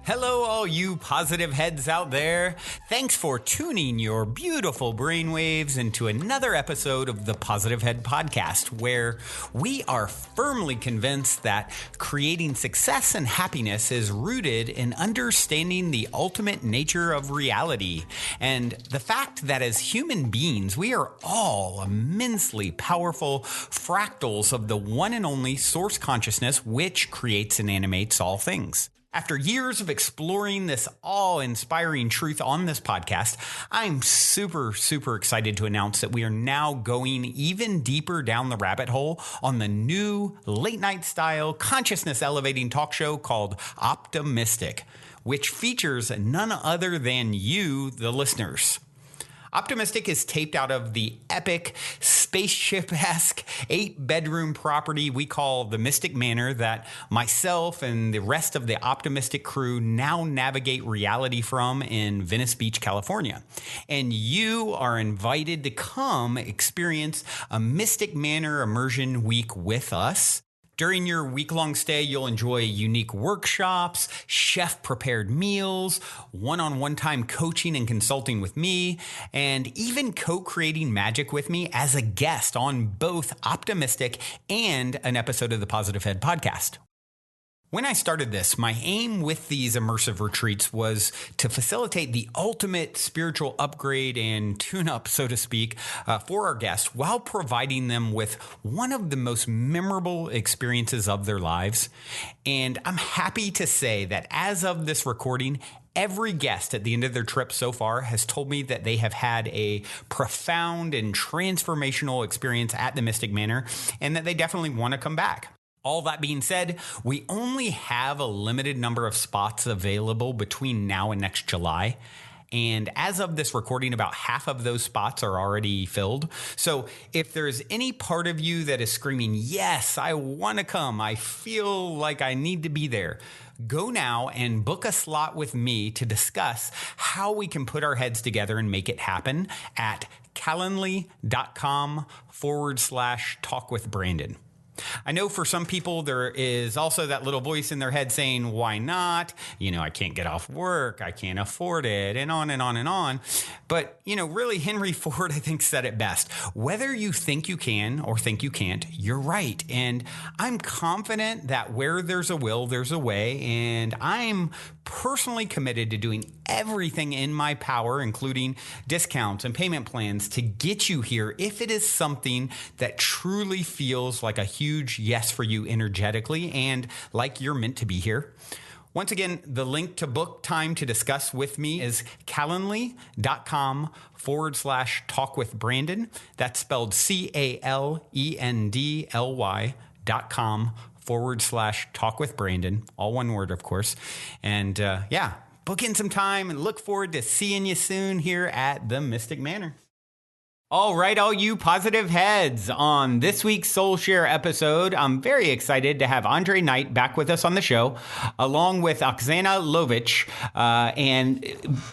Hello, all you positive heads out there. Thanks for tuning your beautiful brainwaves into another episode of the Positive Head Podcast, where we are firmly convinced that creating success and happiness is rooted in understanding the ultimate nature of reality and the fact that as human beings, we are all immensely powerful fractals of the one and only source consciousness which creates and animates all things. After years of exploring this awe-inspiring truth on this podcast, I'm super excited to announce that we are now going even deeper down the rabbit hole on the new late-night style consciousness-elevating talk show called Optimistic, which features none other than you, the listeners. Optimistic is taped out of the epic, spaceship-esque 8-bedroom property we call the Mystic Manor that myself and the rest of the Optimistic crew now navigate reality from in Venice Beach, California. And you are invited to come experience a Mystic Manor immersion week with us. During your week-long stay, you'll enjoy unique workshops, chef-prepared meals, one-on-one time coaching and consulting with me, and even co-creating magic with me as a guest on both Optimistic and an episode of the Positive Head podcast. When I started this, my aim with these immersive retreats was to facilitate the ultimate spiritual upgrade and tune-up, so to speak, for our guests while providing them with one of the most memorable experiences of their lives. And I'm happy to say that as of this recording, every guest at the end of their trip so far has told me that they have had a profound and transformational experience at the Mystic Manor and that they definitely want to come back. All that being said, we only have a limited number of spots available between now and next July. And as of this recording, about half of those spots are already filled. So if there's any part of you that is screaming, yes, I want to come, I feel like I need to be there, go now and book a slot with me to discuss how we can put our heads together and make it happen at calendly.com/talkwithbrandon. I know for some people there is also that little voice in their head saying, why not? I can't get off work. I can't afford it, and on and on and on. But, really Henry Ford, I think, said it best. Whether you think you can or think you can't, you're right. And I'm confident that where there's a will, there's a way. And I'm personally committed to doing everything in my power, including discounts and payment plans, to get you here if it is something that truly feels like a huge yes for you energetically and like you're meant to be here. Once again, the link to book time to discuss with me is calendly.com/talkwithbrandon. That's spelled calendly.com/talkwithbrandon. All one word, of course. And book in some time and look forward to seeing you soon here at the Mystic Manor. All right, all you positive heads. On this week's Soul Share episode, I'm very excited to have Andrei Knight back with us on the show, along with Oxana Lovich. And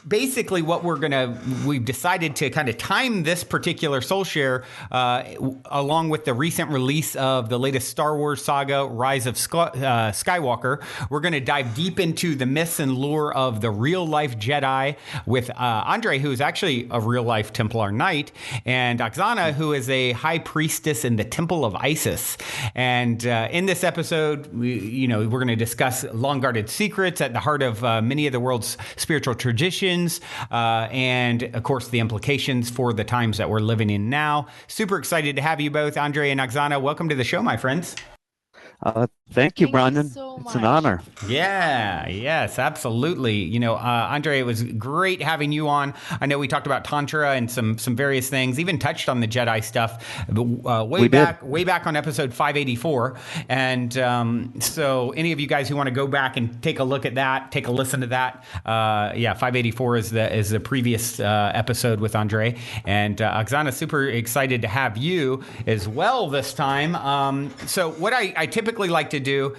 basically what we've decided to kind of time this particular Soul Share along with the recent release of the latest Star Wars saga, Rise of Skywalker. We're going to dive deep into the myths and lore of the real-life Jedi with Andrei, who is actually a real-life Templar Knight, and Oxana, who is a High Priestess in the Temple of Isis. And in this episode, we're going to discuss long-guarded secrets at the heart of many of the world's spiritual traditions, and, of course, the implications for the times that we're living in now. Super excited to have you both, Andrei and Oxana. Welcome to the show, my friends. Thank you, Brandon. It's an honor. Yeah, yes, absolutely. Andrei, it was great having you on. I know we talked about Tantra and some various things, even touched on the Jedi stuff way back on episode 584. And so any of you guys who want to go back and take a look at that, take a listen to that. 584 is the previous episode with Andrei. And Oxana, super excited to have you as well this time. So what I typically like to do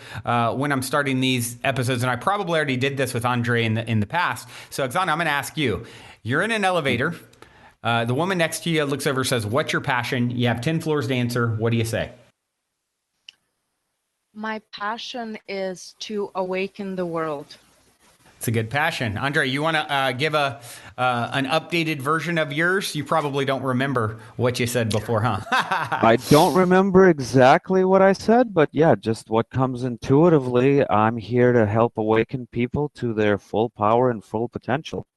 when I'm starting these episodes, and I probably already did this with Andrei in the past. So, Oxana, I'm going to ask you. You're in an elevator. The woman next to you looks over and says, "What's your passion?" You have 10 floors to answer. What do you say? My passion is to awaken the world. It's a good passion. Andrei, you want to give an updated version of yours? You probably don't remember what you said before, huh? I don't remember exactly what I said, but yeah, just what comes intuitively. I'm here to help awaken people to their full power and full potential.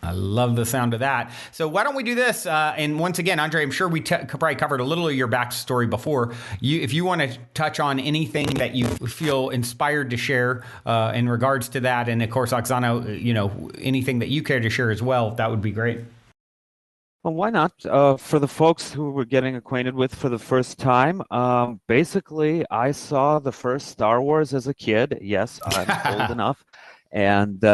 I love the sound of that. So why don't we do this? And once again, Andrei, I'm sure we probably covered a little of your backstory before. If you want to touch on anything that you feel inspired to share in regards to that, and of course, Oxana, anything that you care to share as well, that would be great. Well, why not? For the folks who were getting acquainted with for the first time, basically, I saw the first Star Wars as a kid. Yes, I'm old enough. And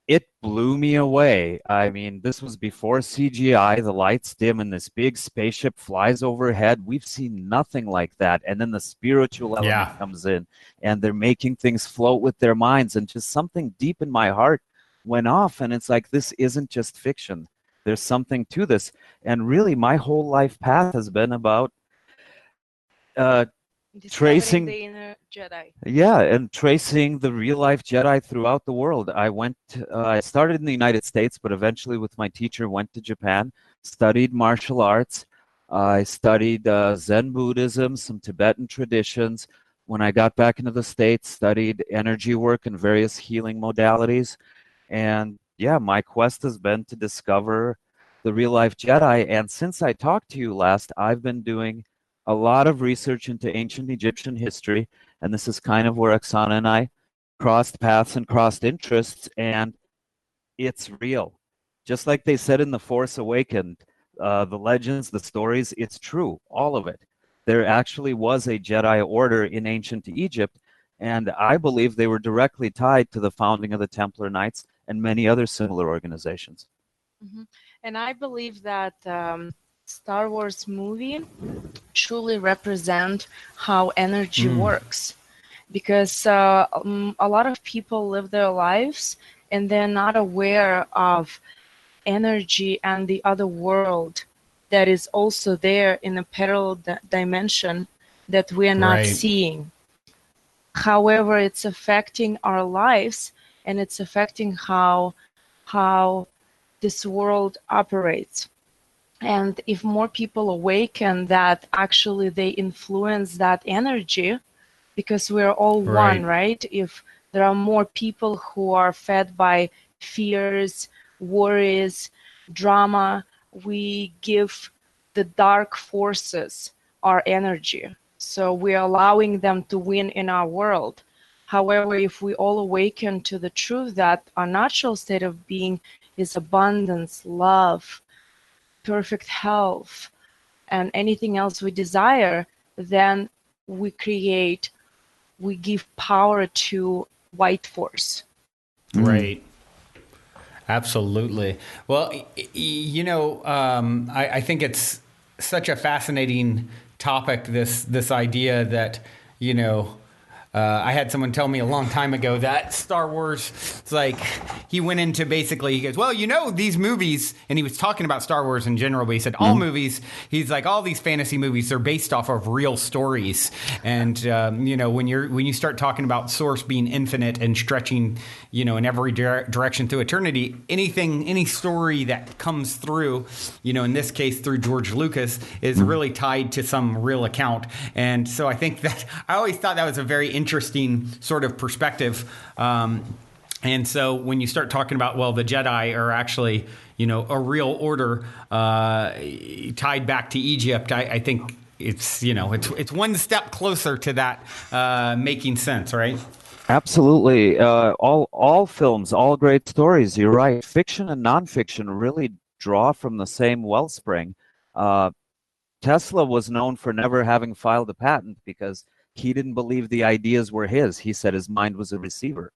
it blew me away. I mean, this was before CGI, the lights dim, and this big spaceship flies overhead. We've seen nothing like that. And then the spiritual element comes in, and they're making things float with their minds, and just something deep in my heart went off. And it's like, this isn't just fiction. There's something to this. And really, my whole life path has been about tracing the inner Jedi. Yeah, and tracing the real life Jedi throughout the world. I started in the United States, but eventually with my teacher went to Japan, studied martial arts. I studied Zen Buddhism, some Tibetan traditions. When I got back into the States, studied energy work and various healing modalities. And yeah, my quest has been to discover the real life Jedi. And since I talked to you last, I've been doing a lot of research into ancient Egyptian history, and this is kind of where Oxana and I crossed paths and crossed interests, and it's real. Just like they said in The Force Awakens, the legends, the stories, it's true, all of it. There actually was a Jedi order in ancient Egypt, and I believe they were directly tied to the founding of the Templar Knights and many other similar organizations. Mm-hmm. And I believe that Star Wars movie truly represent how energy works, because a lot of people live their lives and they're not aware of energy and the other world that is also there in a parallel dimension that we are not seeing. However, it's affecting our lives, and it's affecting how this world operates. And if more people awaken that actually they influence that energy, because we're all one, right? If there are more people who are fed by fears, worries, drama, we give the dark forces our energy. So we're allowing them to win in our world. However, if we all awaken to the truth that our natural state of being is abundance, love, perfect health, and anything else we desire, then we give power to white force. Right. Absolutely. Well, I think it's such a fascinating topic, this idea that, I had someone tell me a long time ago that Star Wars, it's like he went into basically, he goes, well, these movies, and he was talking about Star Wars in general, but he said all movies, he's like, all these fantasy movies, they're based off of real stories. And, when you start talking about source being infinite and stretching, in every direction through eternity, any story that comes through, in this case through George Lucas, is really tied to some real account. And so I think that I always thought that was a very interesting sort of perspective. And so when you start talking about, well, the Jedi are actually, a real order tied back to Egypt, I think it's one step closer to that making sense, right? Absolutely. All films, all great stories, you're right. Fiction and nonfiction really draw from the same wellspring. Tesla was known for never having filed a patent because he didn't believe the ideas were his. He said his mind was a receiver.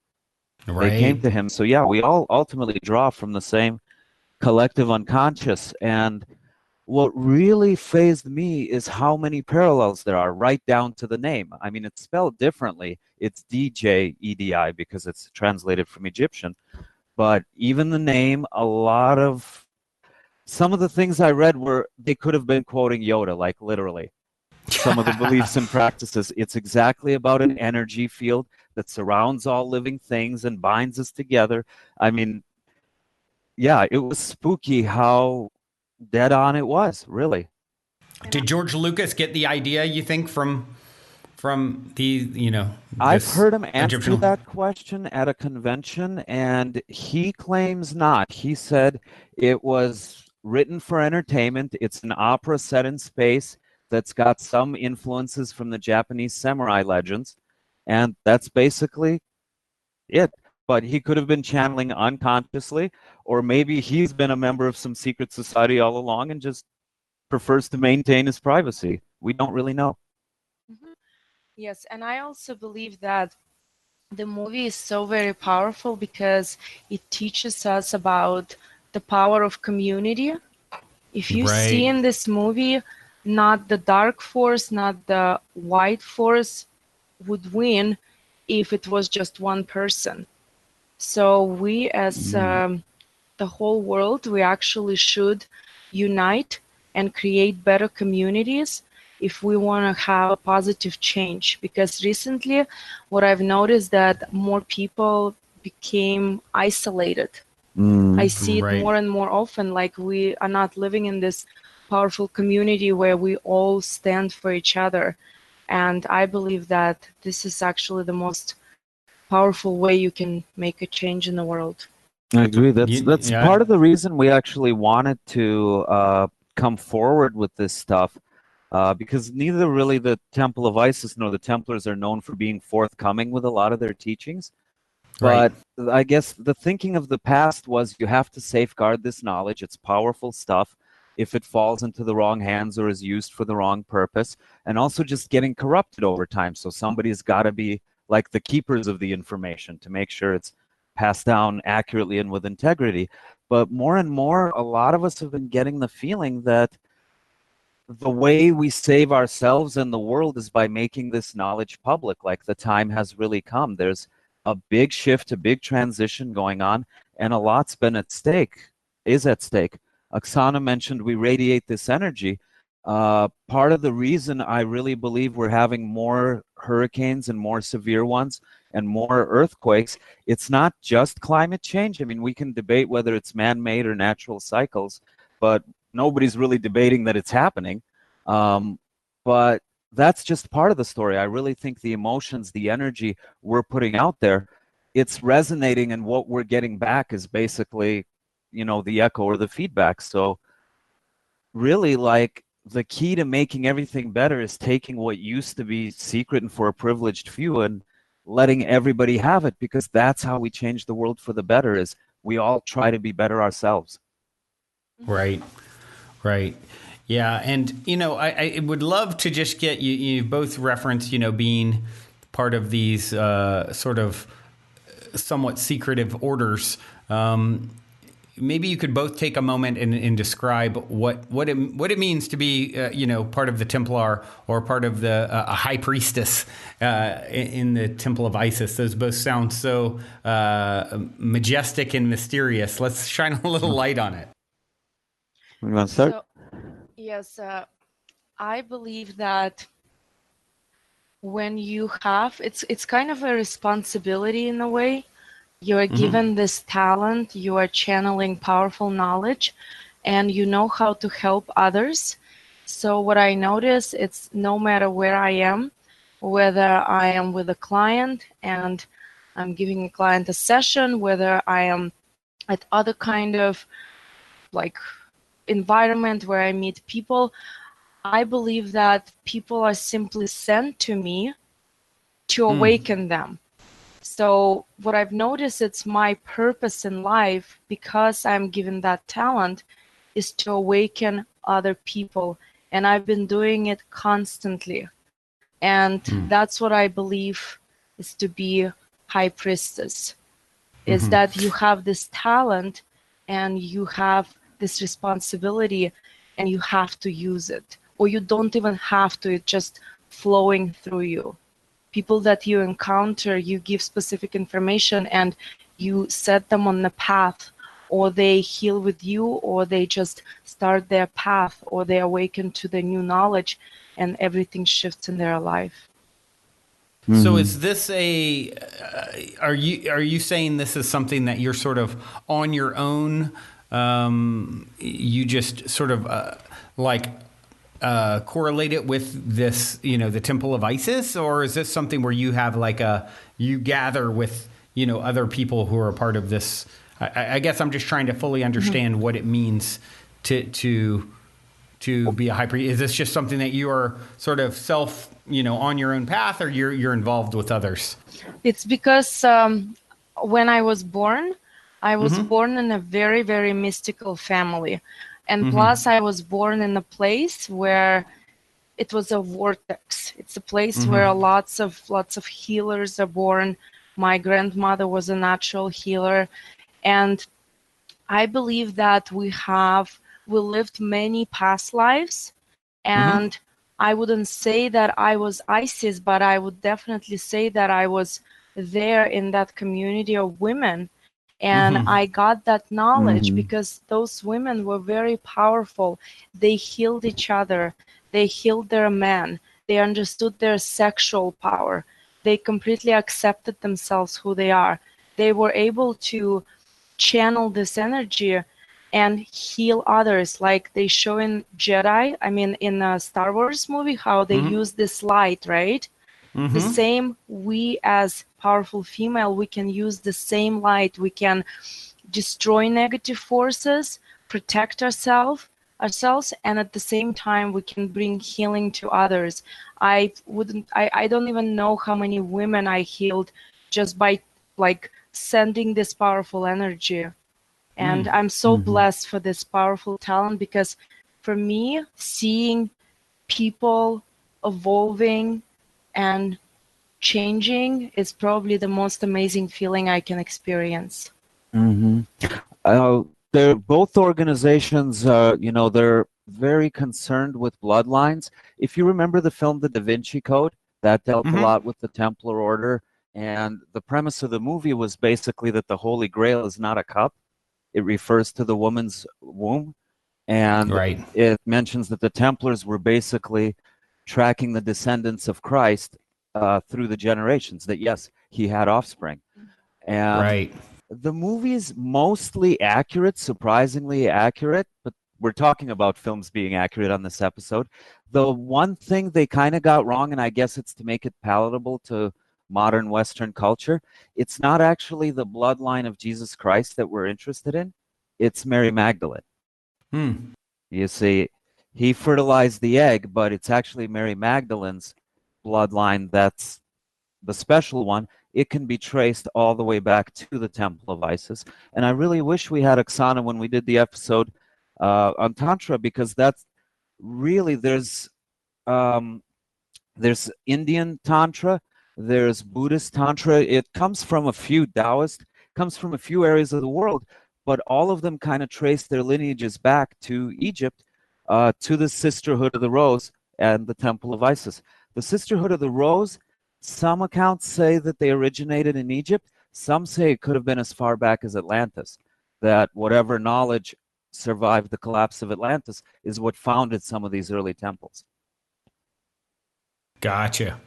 Right. They came to him. So yeah, we all ultimately draw from the same collective unconscious. And what really fazed me is how many parallels there are right down to the name. I mean, it's spelled differently. It's Djedi because it's translated from Egyptian. But even the name, some of the things I read they could have been quoting Yoda, like literally. some of the beliefs and practices. It's exactly about an energy field that surrounds all living things and binds us together. I mean, yeah, it was spooky how dead on it was, really. Did George Lucas get the idea, you think, from the, I've this heard him answer Egyptian? that question at a convention, and he claims not. He said it was written for entertainment. It's an opera set in space that's got some influences from the Japanese samurai legends, and that's basically it. But he could have been channeling unconsciously, or maybe he's been a member of some secret society all along and just prefers to maintain his privacy. We don't really know. Yes, and I also believe that the movie is so very powerful because it teaches us about the power of community. If you see in this movie, not the dark force, not the white force would win if it was just one person. So we as the whole world, we actually should unite and create better communities if we want to have a positive change. Because recently, what I've noticed that more people became isolated. I see it more and more often, like we are not living in this powerful community where we all stand for each other. And I believe that this is actually the most powerful way you can make a change in the world. I agree. That's part of the reason we actually wanted to come forward with this stuff, because neither really the Temple of Isis nor the Templars are known for being forthcoming with a lot of their teachings. But I guess the thinking of the past was you have to safeguard this knowledge. It's powerful stuff if it falls into the wrong hands or is used for the wrong purpose, and also just getting corrupted over time. So somebody's got to be like the keepers of the information to make sure it's passed down accurately and with integrity. But more and more, a lot of us have been getting the feeling that the way we save ourselves and the world is by making this knowledge public. Like the time has really come. There's a big shift, a big transition going on, and a lot's been at stake, is at stake. Oksana mentioned we radiate this energy. Part of the reason I really believe we're having more hurricanes and more severe ones and more earthquakes, it's not just climate change. I mean, we can debate whether it's man-made or natural cycles, but nobody's really debating that it's happening. But that's just part of the story. I really think the emotions, the energy we're putting out there, it's resonating, and what we're getting back is basically, the echo or the feedback. So really, like, the key to making everything better is taking what used to be secret and for a privileged few and letting everybody have it, because that's how we change the world for the better, is we all try to be better ourselves. Right. Yeah. And, I would love to just get you both reference, being part of these sort of somewhat secretive orders. Maybe you could both take a moment and describe what it means to be, part of the Templar or part of the a High Priestess in the Temple of Isis. Those both sound so majestic and mysterious. Let's shine a little light on it. You want to start? So, yes, I believe that when you have, it's kind of a responsibility in a way. You are given this talent, you are channeling powerful knowledge, and you know how to help others. So what I notice, it's no matter where I am, whether I am with a client and I'm giving a client a session, whether I am at other kind of like environment where I meet people, I believe that people are simply sent to me to awaken them. So what I've noticed, it's my purpose in life, because I'm given that talent, is to awaken other people. And I've been doing it constantly. And that's what I believe is to be High Priestess, is that you have this talent and you have this responsibility and you have to use it. Or you don't even have to, it's just flowing through you. People that you encounter, you give specific information and you set them on the path or they heal with you, or they just start their path, or they awaken to the new knowledge, and everything shifts in their life. So is this are you saying this is something that you're sort of on your own? You just sort of correlate it with this, the Temple of Isis, or is this something where you have you gather with, other people who are a part of this? I guess I'm just trying to fully understand what it means to be a high priest. Is this just something that you are sort of on your own path, or you're involved with others? It's because when I was born in a very, very mystical family. And plus I was born in a place where it was a vortex. It's a place where lots of healers are born. My grandmother was a natural healer. And I believe that we lived many past lives. And I wouldn't say that I was Isis, but I would definitely say that I was there in that community of women. And I got that knowledge because those women were very powerful. They healed each other. They healed their men. They understood their sexual power. They completely accepted themselves who they are. They were able to channel this energy and heal others, like they show in Jedi, in a Star Wars movie, how they use this light, right? The same, we as powerful female, we can use the same light. We can destroy negative forces, protect ourselves, and at the same time, we can bring healing to others. I don't even know how many women I healed just by sending this powerful energy. And I'm so blessed for this powerful talent, because for me, seeing people evolving and changing is probably the most amazing feeling I can experience. They're both organizations, they're very concerned with bloodlines. If you remember the film The Da Vinci Code, that dealt a lot with the Templar Order. And the premise of the movie was basically that the Holy Grail is not a cup. It refers to the woman's womb. And it mentions that the Templars were basically tracking the descendants of Christ through the generations, that yes, he had offspring. And the movie is mostly accurate, surprisingly accurate, but we're talking about films being accurate on this episode. The one thing they kind of got wrong, and I guess it's to make it palatable to modern Western culture, it's not actually the bloodline of Jesus Christ that we're interested in. It's Mary Magdalene. You see, he fertilized the egg, but it's actually Mary Magdalene's bloodline that's the special one. It can be traced all the way back to the Temple of Isis. And I really wish we had Oxana when we did the episode on Tantra, because that's really, there's Indian Tantra, there's Buddhist Tantra. It comes from a few Taoist, comes from a few areas of the world, but all of them kind of trace their lineages back to Egypt, to the Sisterhood of the Rose and the Temple of Isis. The Sisterhood of the Rose, some accounts say that they originated in Egypt. Some say it could have been as far back as Atlantis, that whatever knowledge survived the collapse of Atlantis is what founded some of these early temples. Gotcha.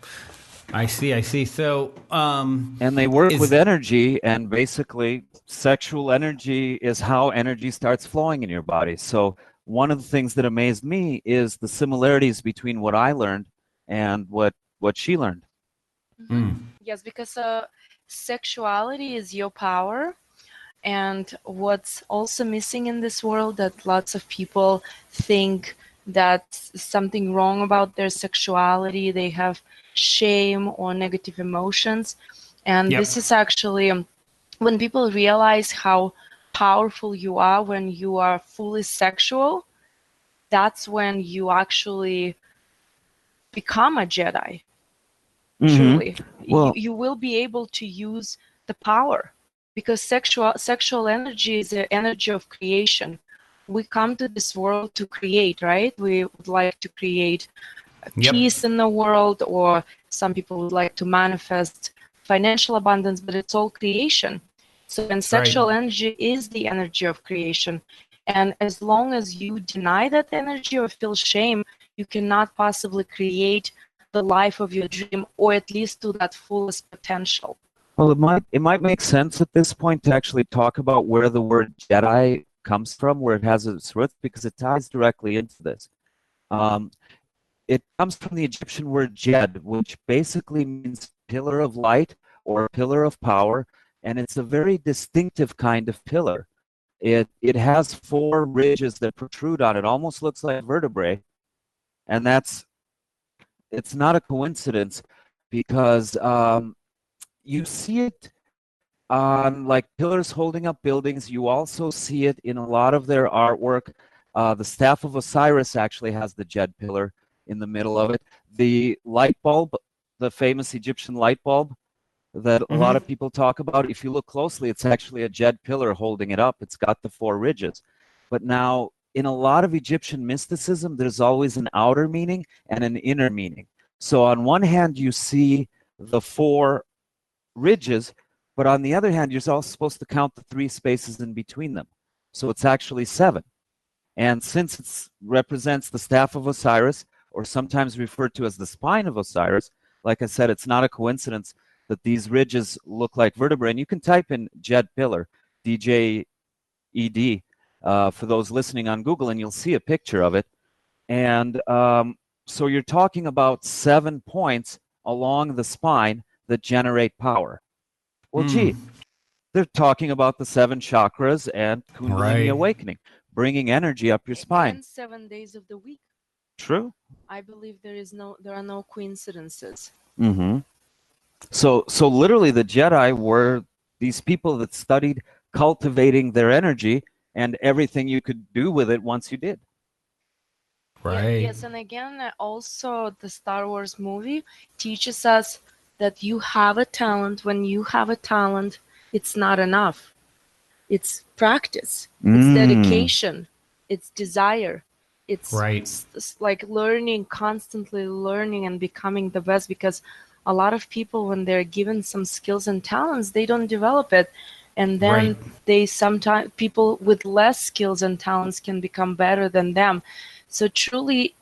I see. So, and they work with energy, and basically sexual energy is how energy starts flowing in your body. So one of the things that amazed me is the similarities between what I learned and what she learned. Yes, because sexuality is your power. And what's also missing in this world, that lots of people think that's something wrong about their sexuality. They have shame or negative emotions. And this is actually when people realize how powerful you are when you are fully sexual, that's when you actually become a Jedi. Truly. Well, you will be able to use the power, because sexual energy is the energy of creation. We come to this world to create, right? We would like to create peace in the world, or some people would like to manifest financial abundance, but it's all creation. So, and sexual energy is the energy of creation. And as long as you deny that energy or feel shame, you cannot possibly create the life of your dream, or at least to that fullest potential. Well, it might make sense at this point to actually talk about where the word Jedi comes from, where it has its roots, because it ties directly into this. It comes from the Egyptian word Djed, which basically means pillar of light or pillar of power, and it's a very distinctive kind of pillar. It has 4 ridges that protrude on it, almost looks like vertebrae, and it's not a coincidence because you see it on like pillars holding up buildings. You also see it in a lot of their artwork. The staff of Osiris actually has the Djed pillar in the middle of it. The light bulb, the famous Egyptian light bulb that a lot of people talk about, if you look closely, it's actually a Djed pillar holding it up. It's got the 4 ridges. But now, in a lot of Egyptian mysticism, there's always an outer meaning and an inner meaning. So on one hand, you see the 4 ridges, but on the other hand, you're also supposed to count the 3 spaces in between them. So it's actually 7. And since it represents the staff of Osiris, or sometimes referred to as the spine of Osiris, like I said, it's not a coincidence that these ridges look like vertebrae. And you can type in Djed pillar, D-J-E-D, for those listening on Google, and you'll see a picture of it. And so you're talking about 7 points along the spine that generate power. Well, gee, they're talking about the 7 chakras and Kundalini awakening, bringing energy up your spine. And 7 days of the week. True. I believe there are no coincidences. So literally the Jedi were these people that studied cultivating their energy and everything you could do with it once you did. Right. Yes, and again, also the Star Wars movie teaches us that you have a talent. When you have a talent, it's not enough. It's practice. It's dedication. It's desire. It's like learning, constantly learning and becoming the best, because a lot of people, when they're given some skills and talents, they don't develop it. And then they sometimes, people with less skills and talents can become better than them. So truly,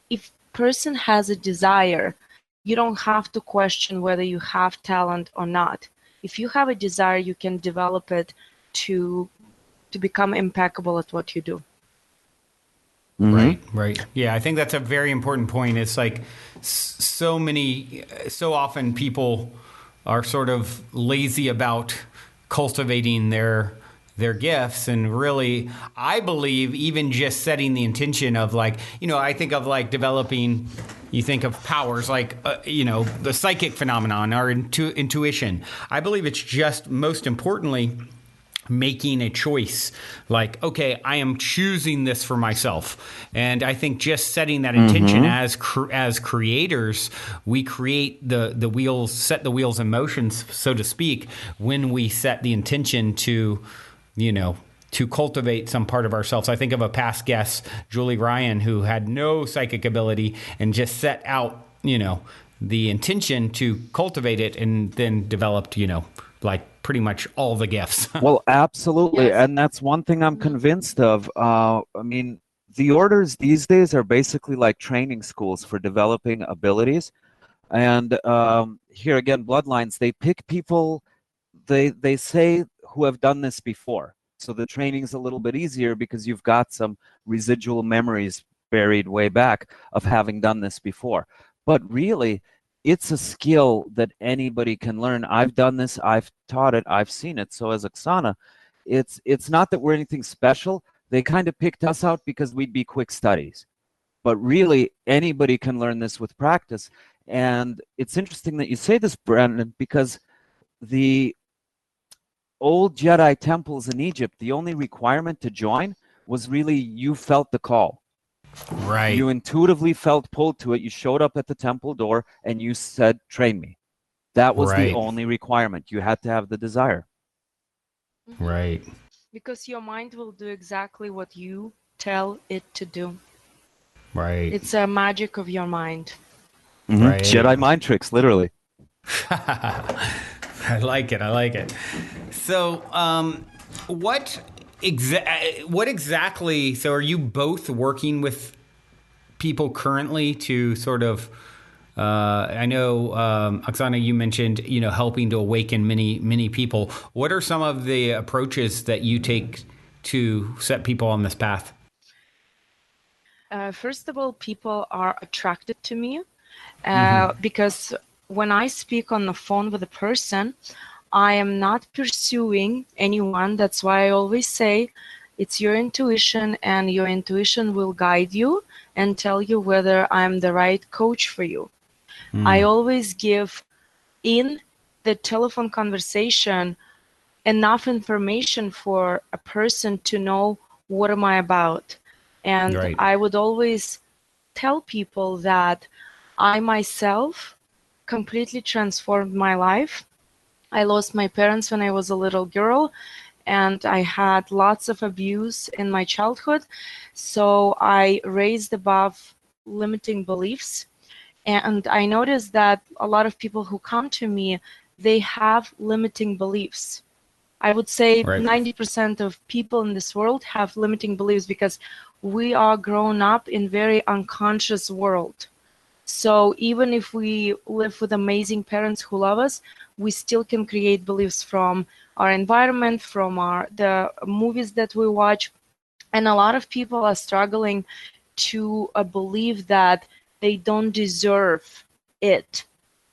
if person has a desire, you don't have to question whether you have talent or not. If you have a desire, you can develop it to become impeccable at what you do. Right. Yeah, I think that's a very important point. It's like so often people are sort of lazy about cultivating their gifts, and really, I believe even just setting the intention of like, I think of like developing, you think of powers like, the psychic phenomenon or intuition. I believe it's just most importantly making a choice, like, okay, I am choosing this for myself. And I think just setting that intention as creators, we create the wheels, set the wheels in motion, so to speak, when we set the intention to cultivate some part of ourselves. I think of a past guest, Julie Ryan, who had no psychic ability and just set out, the intention to cultivate it, and then developed, like pretty much all the gifts. Well, absolutely. Yes. And that's one thing I'm convinced of. I mean, the orders these days are basically like training schools for developing abilities. And here again, bloodlines, they pick people, they say, who have done this before. So the training's a little bit easier because you've got some residual memories buried way back of having done this before. But really, it's a skill that anybody can learn. I've done this, I've taught it, I've seen it. So as Oxana, it's not that we're anything special. They kind of picked us out because we'd be quick studies. But really, anybody can learn this with practice. And it's interesting that you say this, Brandon, because the old Jedi temples in Egypt, the only requirement to join was really you felt the call. Right. You intuitively felt pulled to it. You showed up at the temple door and you said, train me. That was the only requirement. You had to have the desire. Right. Because your mind will do exactly what you tell it to do. Right. It's a magic of your mind. Right. Jedi mind tricks, literally. I like it. So, what exactly? So, are you both working with people currently to sort of? I know, Oksana, you mentioned helping to awaken many people. What are some of the approaches that you take to set people on this path? First of all, people are attracted to me because when I speak on the phone with a person, I am not pursuing anyone. That's why I always say it's your intuition, and your intuition will guide you and tell you whether I'm the right coach for you. I always give in the telephone conversation enough information for a person to know what am I about. And Right. I would always tell people that I myself completely transformed my life. I lost my parents when I was a little girl, and I had lots of abuse in my childhood. So I raised above limiting beliefs. And I noticed that a lot of people who come to me, they have limiting beliefs. I would say Right. 90% of people in this world have limiting beliefs because we are grown up in very unconscious world. So even if we live with amazing parents who love us, we still can create beliefs from our environment, from the movies that we watch. And a lot of people are struggling to believe that they don't deserve it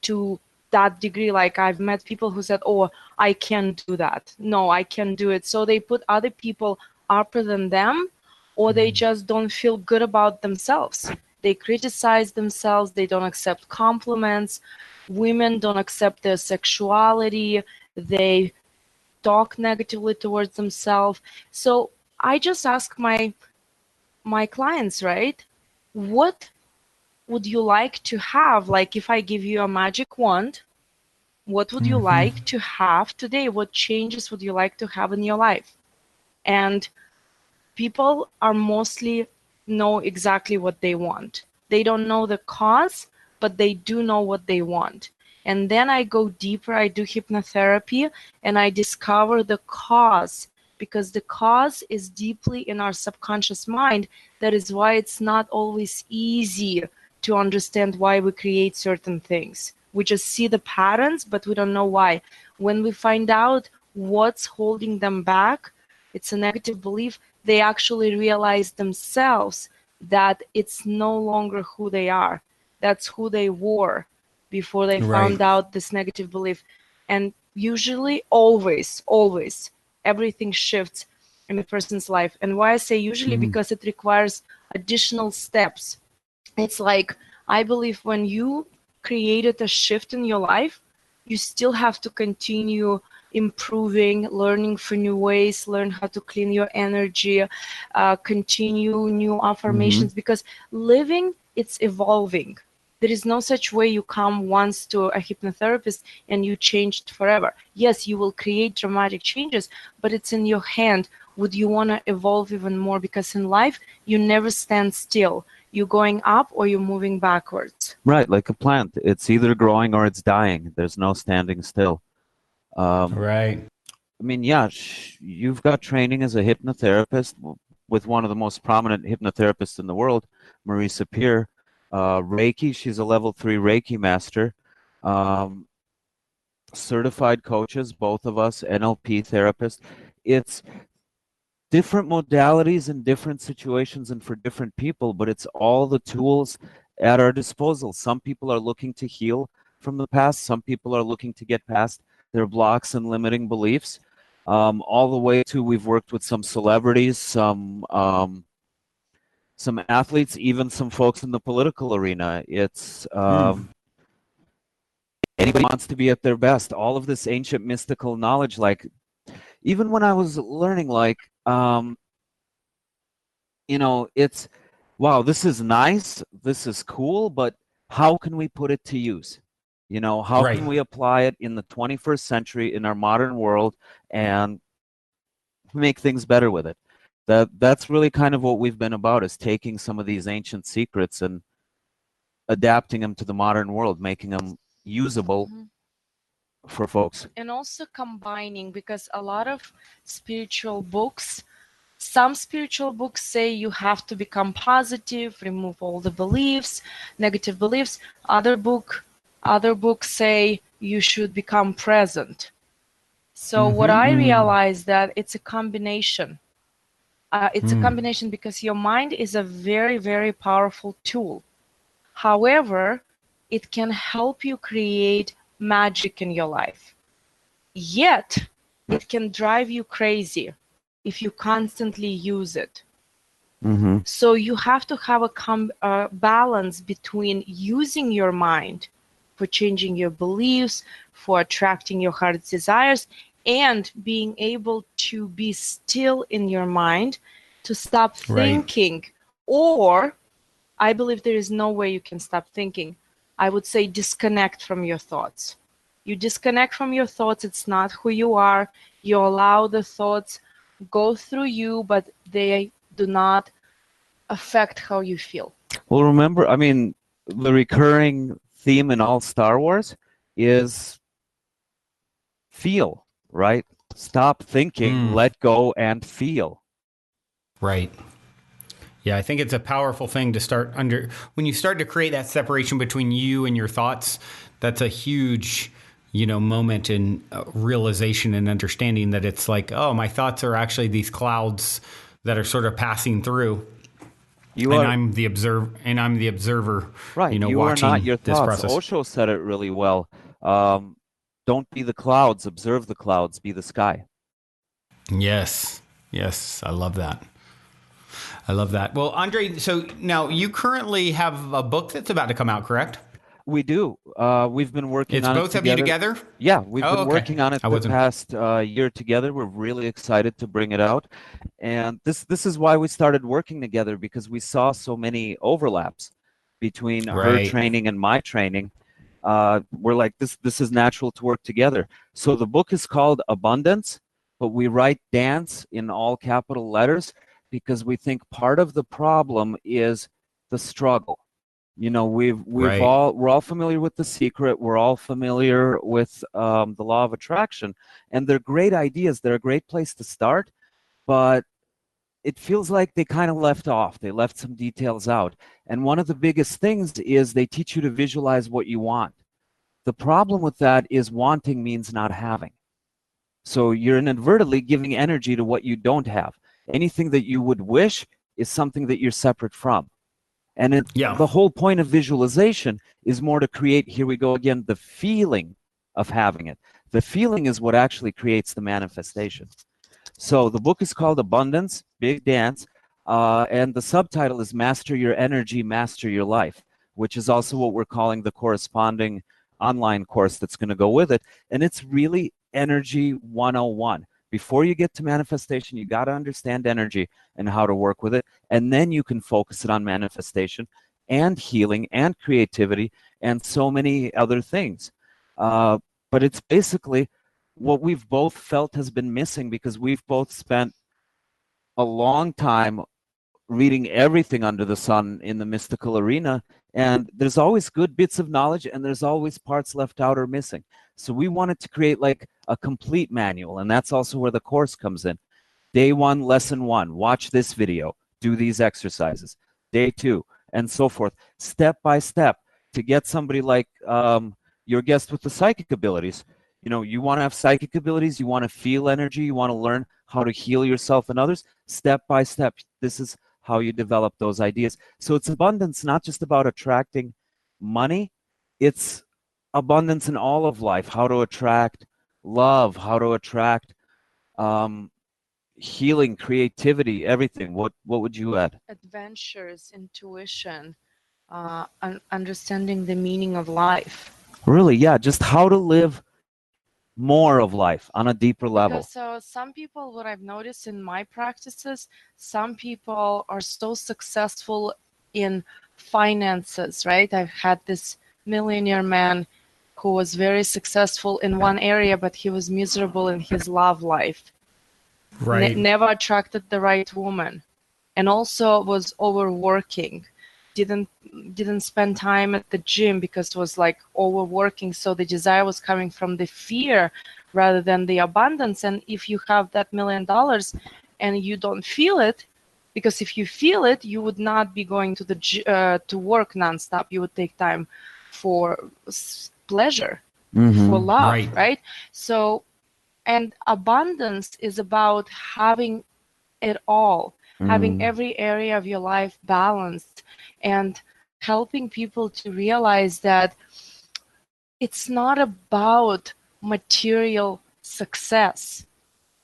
to that degree. Like I've met people who said, oh, I can't do that. No, I can't do it. So they put other people upper than them, or they just don't feel good about themselves. They criticize themselves. They don't accept compliments. Women don't accept their sexuality. They talk negatively towards themselves. So I just ask my clients, right? What would you like to have? Like if I give you a magic wand, what would you like to have today? What changes would you like to have in your life? And people are mostly know exactly what they want. They don't know the cause, but they do know what they want. And then I go deeper, I do hypnotherapy, and I discover the cause, because the cause is deeply in our subconscious mind. That is why it's not always easy to understand why we create certain things. We just see the patterns, but we don't know why. When we find out what's holding them back, it's a negative belief, they actually realize themselves that it's no longer who they are. That's who they were before they found out this negative belief. And usually, always, everything shifts in a person's life. And why I say usually, because it requires additional steps. It's like, I believe when you created a shift in your life, you still have to continue improving, learning for new ways, learn how to clean your energy, continue new affirmations, because living, it's evolving. There is no such way you come once to a hypnotherapist and you changed forever. Yes, you will create dramatic changes, but it's in your hand. Would you want to evolve even more? Because in life, you never stand still. You're going up or you're moving backwards. Right, like a plant. It's either growing or it's dying. There's no standing still. Right. I mean, yeah, you've got training as a hypnotherapist with one of the most prominent hypnotherapists in the world, Marisa Peer. Reiki, she's a level 3 Reiki master. Certified coaches, both of us, NLP therapists. It's different modalities in different situations and for different people, but it's all the tools at our disposal. Some people are looking to heal from the past. Some people are looking to get past their blocks and limiting beliefs. All the way to, we've worked with some celebrities, some athletes, even some folks in the political arena. It's anybody wants to be at their best. All of this ancient mystical knowledge, like even when I was learning, like it's, wow, this is nice, this is cool, but how can we put it to use? How can we apply it in the 21st century in our modern world and make things better with it? That's really kind of what we've been about, is taking some of these ancient secrets and adapting them to the modern world, making them usable for folks. And also combining, because a lot of spiritual books, some spiritual books say you have to become positive, remove all the beliefs, negative beliefs. Other books say you should become present. So what I realized that it's a combination. It's a combination because your mind is a very, very powerful tool. However, it can help you create magic in your life. Yet, it can drive you crazy if you constantly use it. So you have to have a balance between using your mind for changing your beliefs, for attracting your heart's desires, and being able to be still in your mind, to stop thinking. Or, I believe there is no way you can stop thinking. I would say disconnect from your thoughts. You disconnect from your thoughts. It's not who you are. You allow the thoughts go through you, but they do not affect how you feel. Well, remember, I mean, the recurring theme in all Star Wars is feel, right? Stop thinking, let go, and feel. Right. Yeah, I think it's a powerful thing to start when you start to create that separation between you and your thoughts. That's a huge, moment in realization and understanding that it's like, oh, my thoughts are actually these clouds that are sort of passing through. I'm the observer, right? You watching are not your this thoughts. process. Osho said it really well. Don't be the clouds, observe the clouds, be the sky. Yes, I love that. Well, Andrei, so now you currently have a book that's about to come out, correct? We do. We've been working on it together. It's both of you together? Yeah, we've been working on it the past year together. We're really excited to bring it out. And this is why we started working together, because we saw so many overlaps between her training and my training. We're like, this is natural to work together. So the book is called Abundance, but we write dance in all capital letters because we think part of the problem is the struggle. We're all familiar with The Secret. We're all familiar with the Law of Attraction, and they're great ideas. They're a great place to start, but it feels like they kind of left off. They left some details out. And one of the biggest things is they teach you to visualize what you want. The problem with that is wanting means not having. So you're inadvertently giving energy to what you don't have. Anything that you would wish is something that you're separate from. And the whole point of visualization is more to create, here we go again, the feeling of having it. The feeling is what actually creates the manifestation. So the book is called Abundance, Big Dance, and the subtitle is Master Your Energy, Master Your Life, which is also what we're calling the corresponding online course that's going to go with it. And it's really Energy 101. Before you get to manifestation, you got to understand energy and how to work with it. And then you can focus it on manifestation and healing and creativity and so many other things. But it's basically what we've both felt has been missing, because we've both spent a long time reading everything under the sun in the mystical arena. And there's always good bits of knowledge, and there's always parts left out or missing. So we wanted to create like a complete manual, and that's also where the course comes in. Day 1, lesson 1, watch this video, do these exercises. Day 2, and so forth, step by step, to get somebody like your guest with the psychic abilities. You want to have psychic abilities, you want to feel energy, you want to learn how to heal yourself and others, step by step. This is how you develop those ideas. So it's abundance, not just about attracting money. It's abundance in all of life, how to attract love, how to attract healing, creativity, everything. What would you add? Adventures, intuition, understanding the meaning of life. Really, yeah, just how to live more of life on a deeper level. Because some people, what I've noticed in my practices, some people are so successful in finances, right? I've had this millionaire man who was very successful in one area, but he was miserable in his love life. Right. Never attracted the right woman, and also was overworking. didn't spend time at the gym because it was like overworking. So the desire was coming from the fear rather than the abundance. And if you have that $1 million and you don't feel it, because if you feel it, you would not be going to to work nonstop. You would take time for pleasure, for love, right? So, and abundance is about having it all, having every area of your life balanced, and helping people to realize that it's not about material success.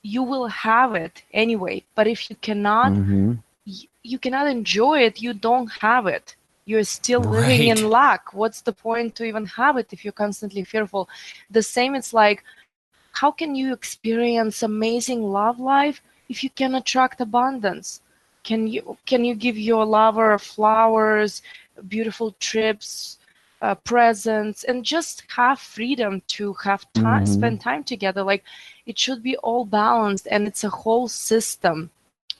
You will have it anyway, but if you cannot, you cannot enjoy it, you don't have it. You're still living in lack. What's the point to even have it if you're constantly fearful? The same, it's like, how can you experience amazing love life if you can attract abundance? Can you give your lover flowers, beautiful trips, presents, and just have freedom to have time, spend time together? Like, it should be all balanced, and it's a whole system.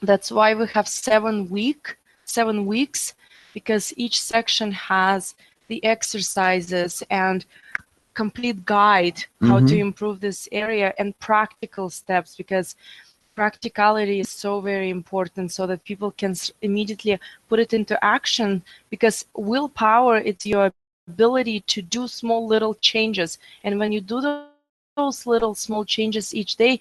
That's why we have 7 weeks, because each section has the exercises and complete guide how to improve this area and practical steps, because practicality is so very important so that people can immediately put it into action, because willpower, it's your ability to do small little changes, and when you do those little small changes each day,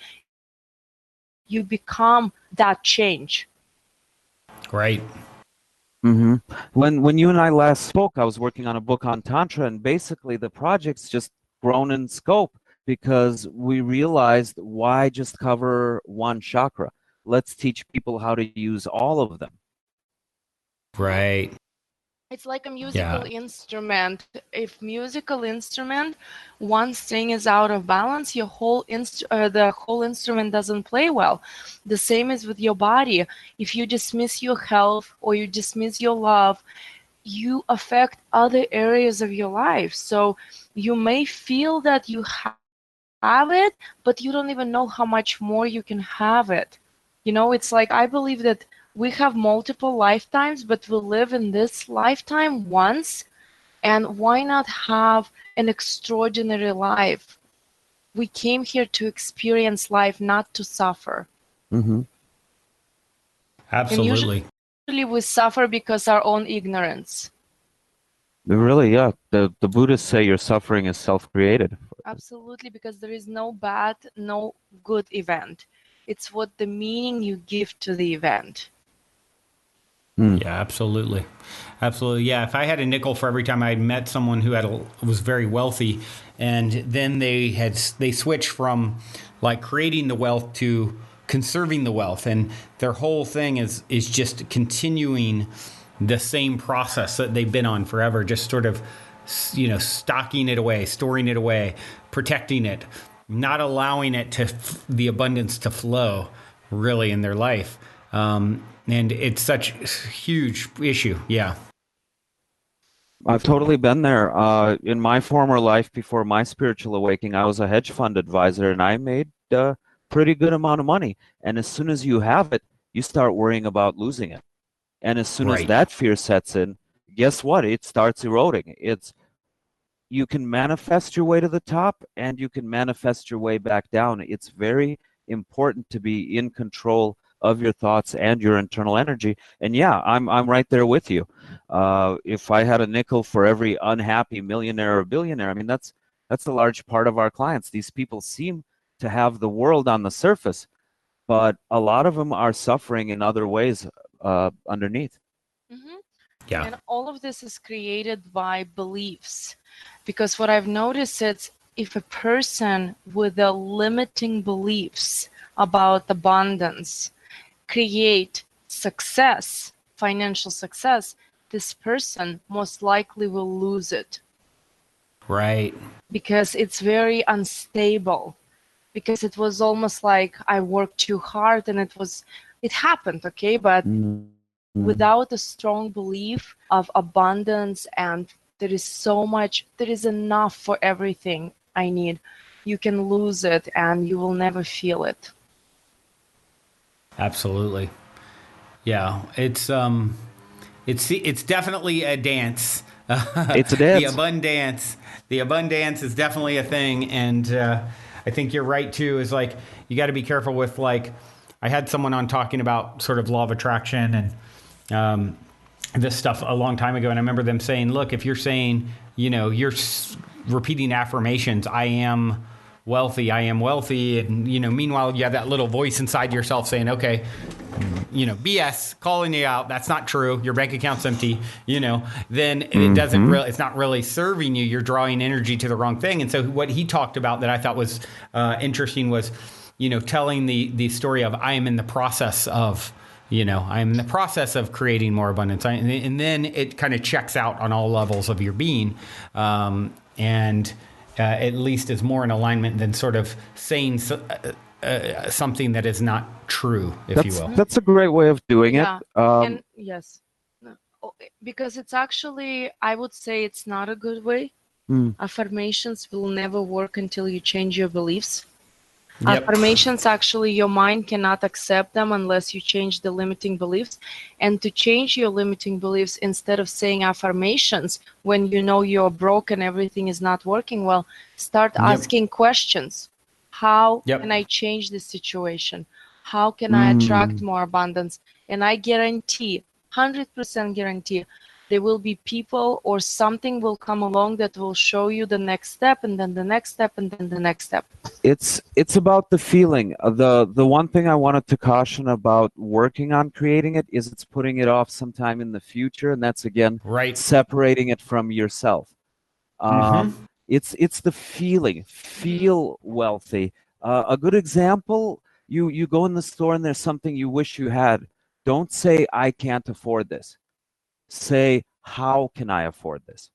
you become that change. Right. When you and I last spoke, I was working on a book on Tantra, and basically the project's just grown in scope because we realized, why just cover one chakra? Let's teach people how to use all of them. Right. It's like a musical instrument. If musical instrument, one string is out of balance, your the whole instrument doesn't play well. The same is with your body. If you dismiss your health or you dismiss your love, you affect other areas of your life. So you may feel that you have it, but you don't even know how much more you can have it. You know, it's like, I believe that we have multiple lifetimes, but we live in this lifetime once, and why not have an extraordinary life? We came here to experience life, not to suffer. Absolutely. And usually we suffer because our own ignorance. Really, yeah. The Buddhists say your suffering is self-created. Absolutely, because there is no bad, no good event. It's what the meaning you give to the event. Yeah, absolutely. Absolutely. Yeah. If I had a nickel for every time I met someone who was very wealthy, and then they switched from like creating the wealth to conserving the wealth, and their whole thing is just continuing the same process that they've been on forever, just sort of, stocking it away, storing it away, protecting it, not allowing it the abundance to flow really in their life. And it's such a huge issue. Yeah. I've totally been there. In my former life, before my spiritual awakening, I was a hedge fund advisor, and I made a pretty good amount of money. And as soon as you have it, you start worrying about losing it. And as soon as that fear sets in, guess what? It starts eroding. You can manifest your way to the top, and you can manifest your way back down. It's very important to be in control of your thoughts and your internal energy. And yeah, I'm right there with you. If I had a nickel for every unhappy millionaire or billionaire, I mean, that's a large part of our clients. These people seem to have the world on the surface, but a lot of them are suffering in other ways underneath. Yeah. And all of this is created by beliefs, because what I've noticed is, if a person with a limiting beliefs about abundance create success, financial success, this person most likely will lose it. Right. Because it's very unstable. Because it was almost like I worked too hard and it happened, okay? But without a strong belief of abundance, and there is enough for everything I need, you can lose it and you will never feel it. Absolutely. Yeah. It's definitely a dance. It's a dance. The abundance is definitely a thing, and I think you're right too. Is like you got to be careful with like I had someone on talking about sort of law of attraction and this stuff a long time ago, and I remember them saying, "Look, if you're saying you're repeating affirmations, I am wealthy, and meanwhile you have that little voice inside yourself saying, okay, BS, calling you out, that's not true, your bank account's empty, then it doesn't really, it's not really serving you, you're drawing energy to the wrong thing." And so what he talked about that I thought was interesting was telling the story of I am in the process of I'm in the process of creating more abundance, and then it kind of checks out on all levels of your being, and at least is more in alignment than sort of saying something that is not true, if you will. That's a great way of doing it. And yes, no. Because it's actually, I would say it's not a good way. Affirmations will never work until you change your beliefs. Yep. Affirmations, actually, your mind cannot accept them unless you change the limiting beliefs. And to change your limiting beliefs, instead of saying affirmations when you're broke and everything is not working well, start asking questions. How can I change this situation? How can I attract more abundance? And I guarantee, 100% guarantee, there will be people or something will come along that will show you the next step, and then the next step, and then the next step. It's about the feeling. The one thing I wanted to caution about working on creating it is it's putting it off sometime in the future, and that's again separating it from yourself. It's the feeling. Feel wealthy. A good example: you go in the store and there's something you wish you had. Don't say I can't afford this. Say, how can I afford this?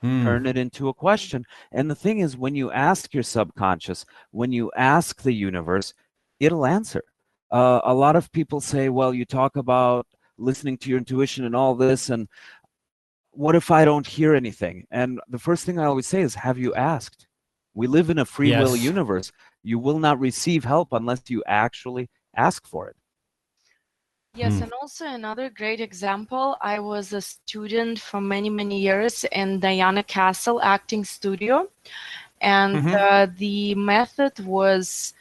Turn it into a question. And the thing is, when you ask your subconscious, when you ask the universe, it'll answer. A lot of people say, well, you talk about listening to your intuition and all this, and what if I don't hear anything? And the first thing I always say is, have you asked? We live in a free will universe. You will not receive help unless you actually ask for it. Yes, and also another great example, I was a student for many, many years in Diana Castle acting studio, and the method was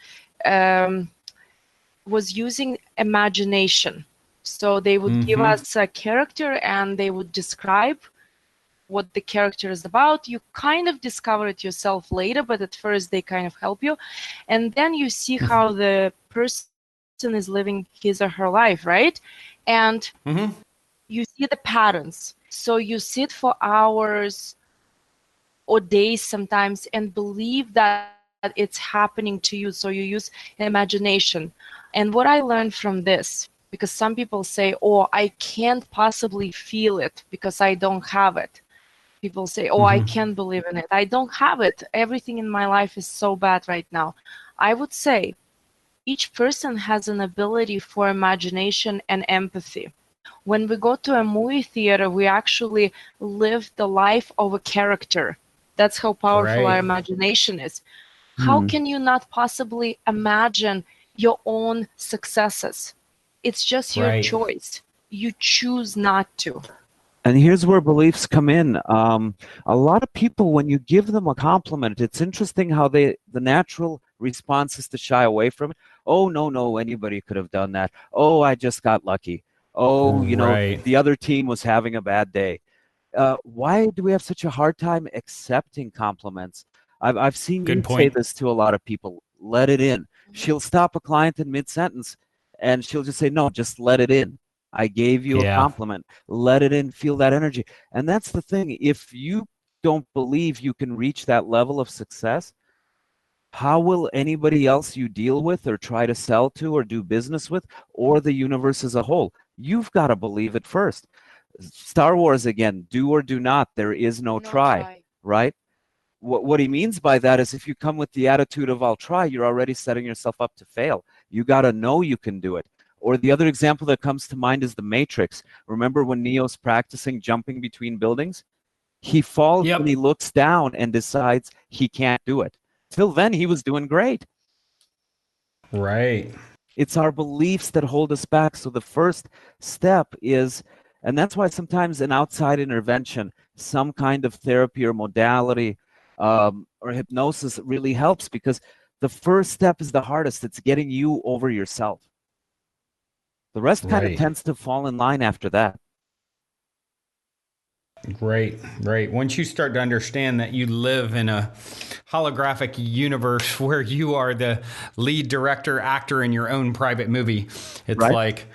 using imagination. So they would give us a character and they would describe what the character is about. You kind of discover it yourself later, but at first they kind of help you. And then you see how the person is living his or her life, right? And you see the patterns. So you sit for hours or days sometimes and believe that it's happening to you. So you use imagination. And what I learned from this, because some people say, oh, I can't possibly feel it because I don't have it. People say, oh, I can't believe in it. I don't have it. Everything in my life is so bad right now. I would say each person has an ability for imagination and empathy. When we go to a movie theater, we actually live the life of a character. That's how powerful our imagination is. How can you not possibly imagine your own successes? It's just your choice. You choose not to. And here's where beliefs come in. A lot of people, when you give them a compliment, it's interesting how the natural response is to shy away from it. Oh, no, anybody could have done that. Oh, I just got lucky. Oh, the other team was having a bad day. Why do we have such a hard time accepting compliments? I've seen you say this to a lot of people. Let it in. She'll stop a client in mid-sentence, and she'll just say, no, just let it in. I gave you a compliment. Let it in. Feel that energy. And that's the thing. If you don't believe you can reach that level of success, how will anybody else you deal with or try to sell to or do business with, or the universe as a whole? You've got to believe it first. Star Wars again, do or do not. There is no try, right? What he means by that is if you come with the attitude of I'll try, you're already setting yourself up to fail. You got to know you can do it. Or the other example that comes to mind is the Matrix. Remember when Neo's practicing jumping between buildings? He falls when he looks down and decides he can't do it. Till then, he was doing great. Right. It's our beliefs that hold us back. So the first step is And that's why sometimes an outside intervention, some kind of therapy or modality or hypnosis really helps, because the first step is the hardest. It's getting you over yourself. The rest kind of tends to fall in line after that. Right. Once you start to understand that you live in a holographic universe where you are the lead director, actor in your own private movie, it's like,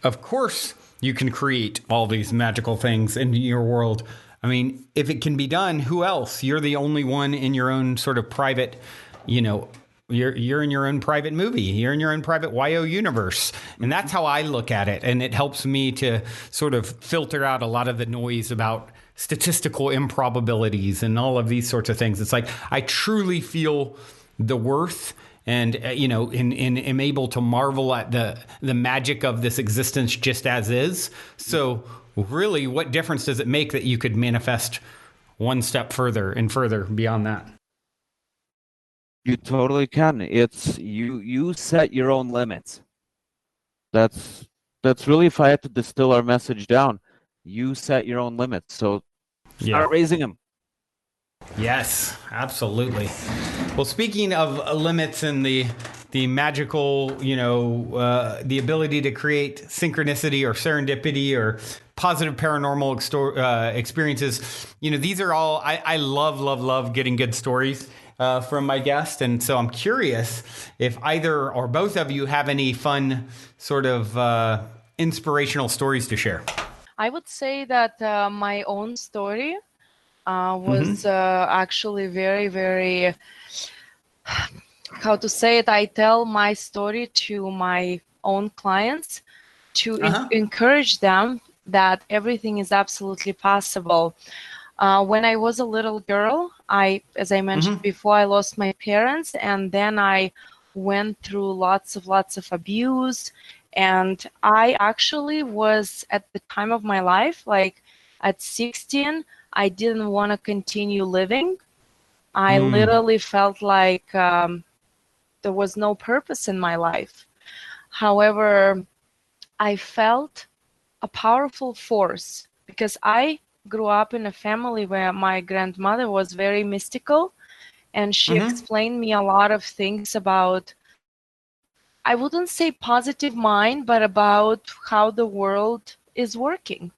of course you can create all these magical things in your world. I mean, if it can be done, who else? You're the only one in your own sort of private, you're in your own private movie. You're in your own private YO universe. And that's how I look at it. And it helps me to sort of filter out a lot of the noise about statistical improbabilities and all of these sorts of things. It's like I truly feel the worth and, am able to marvel at the magic of this existence just as is. So really, what difference does it make that you could manifest one step further and further beyond that? You totally can. It's you set your own limits. That's really, if I had to distill our message down, you set your own limits. So start raising them. Yes, absolutely. Well, speaking of limits and the magical, the ability to create synchronicity or serendipity or positive paranormal experiences, these are all, I love getting good stories from my guest. And so I'm curious if either or both of you have any fun sort of inspirational stories to share. I would say that my own story was actually very, very, how to say it, I tell my story to my own clients to encourage them that everything is absolutely possible. When I was a little girl, as I mentioned before, I lost my parents, and then I went through lots of abuse. And I actually was, at the time of my life, like at 16, I didn't want to continue living. I literally felt like there was no purpose in my life. However, I felt a powerful force because I grew up in a family where my grandmother was very mystical, and she explained me a lot of things about, I wouldn't say positive mind, but about how the world is working.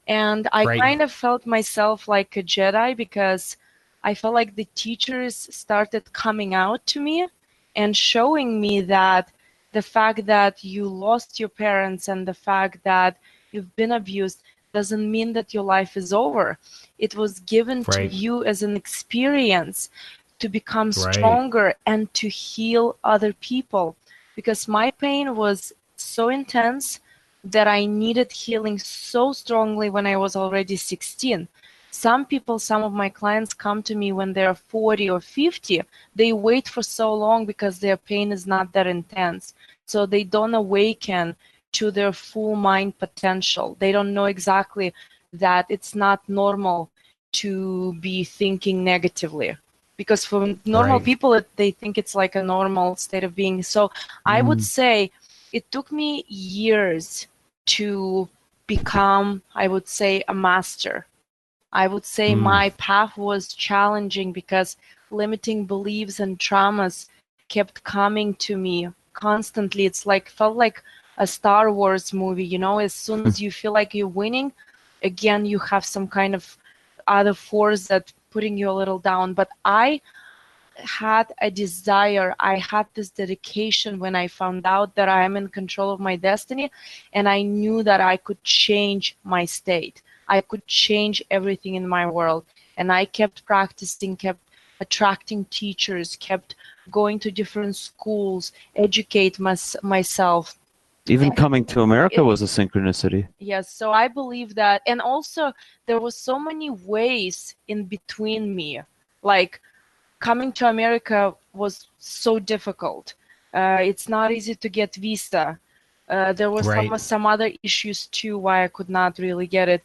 And I kind of felt myself like a Jedi because I felt like the teachers started coming out to me and showing me that the fact that you lost your parents and the fact that you've been abused doesn't mean that your life is over. It was given to you as an experience to become stronger and to heal other people. Because my pain was so intense that I needed healing so strongly when I was already 16. Some people, some of my clients come to me when they're 40 or 50. They wait for so long because their pain is not that intense. So they don't awaken to their full mind potential. They don't know exactly that it's not normal to be thinking negatively. Because for normal people, they think it's like a normal state of being. So I would say it took me years to become, I would say, a master. I would say my path was challenging because limiting beliefs and traumas kept coming to me constantly. It's like, felt like a Star Wars movie, as soon as you feel like you're winning, again, you have some kind of other force that putting you a little down. But I had a desire, I had this dedication when I found out that I am in control of my destiny, and I knew that I could change my state. I could change everything in my world. And I kept practicing, kept attracting teachers, kept going to different schools, educate myself. Even coming to America was a synchronicity. Yes, so I believe that. And also, there was so many ways in between me. Like, coming to America was so difficult. It's not easy to get visa. There was some other issues too why I could not really get it.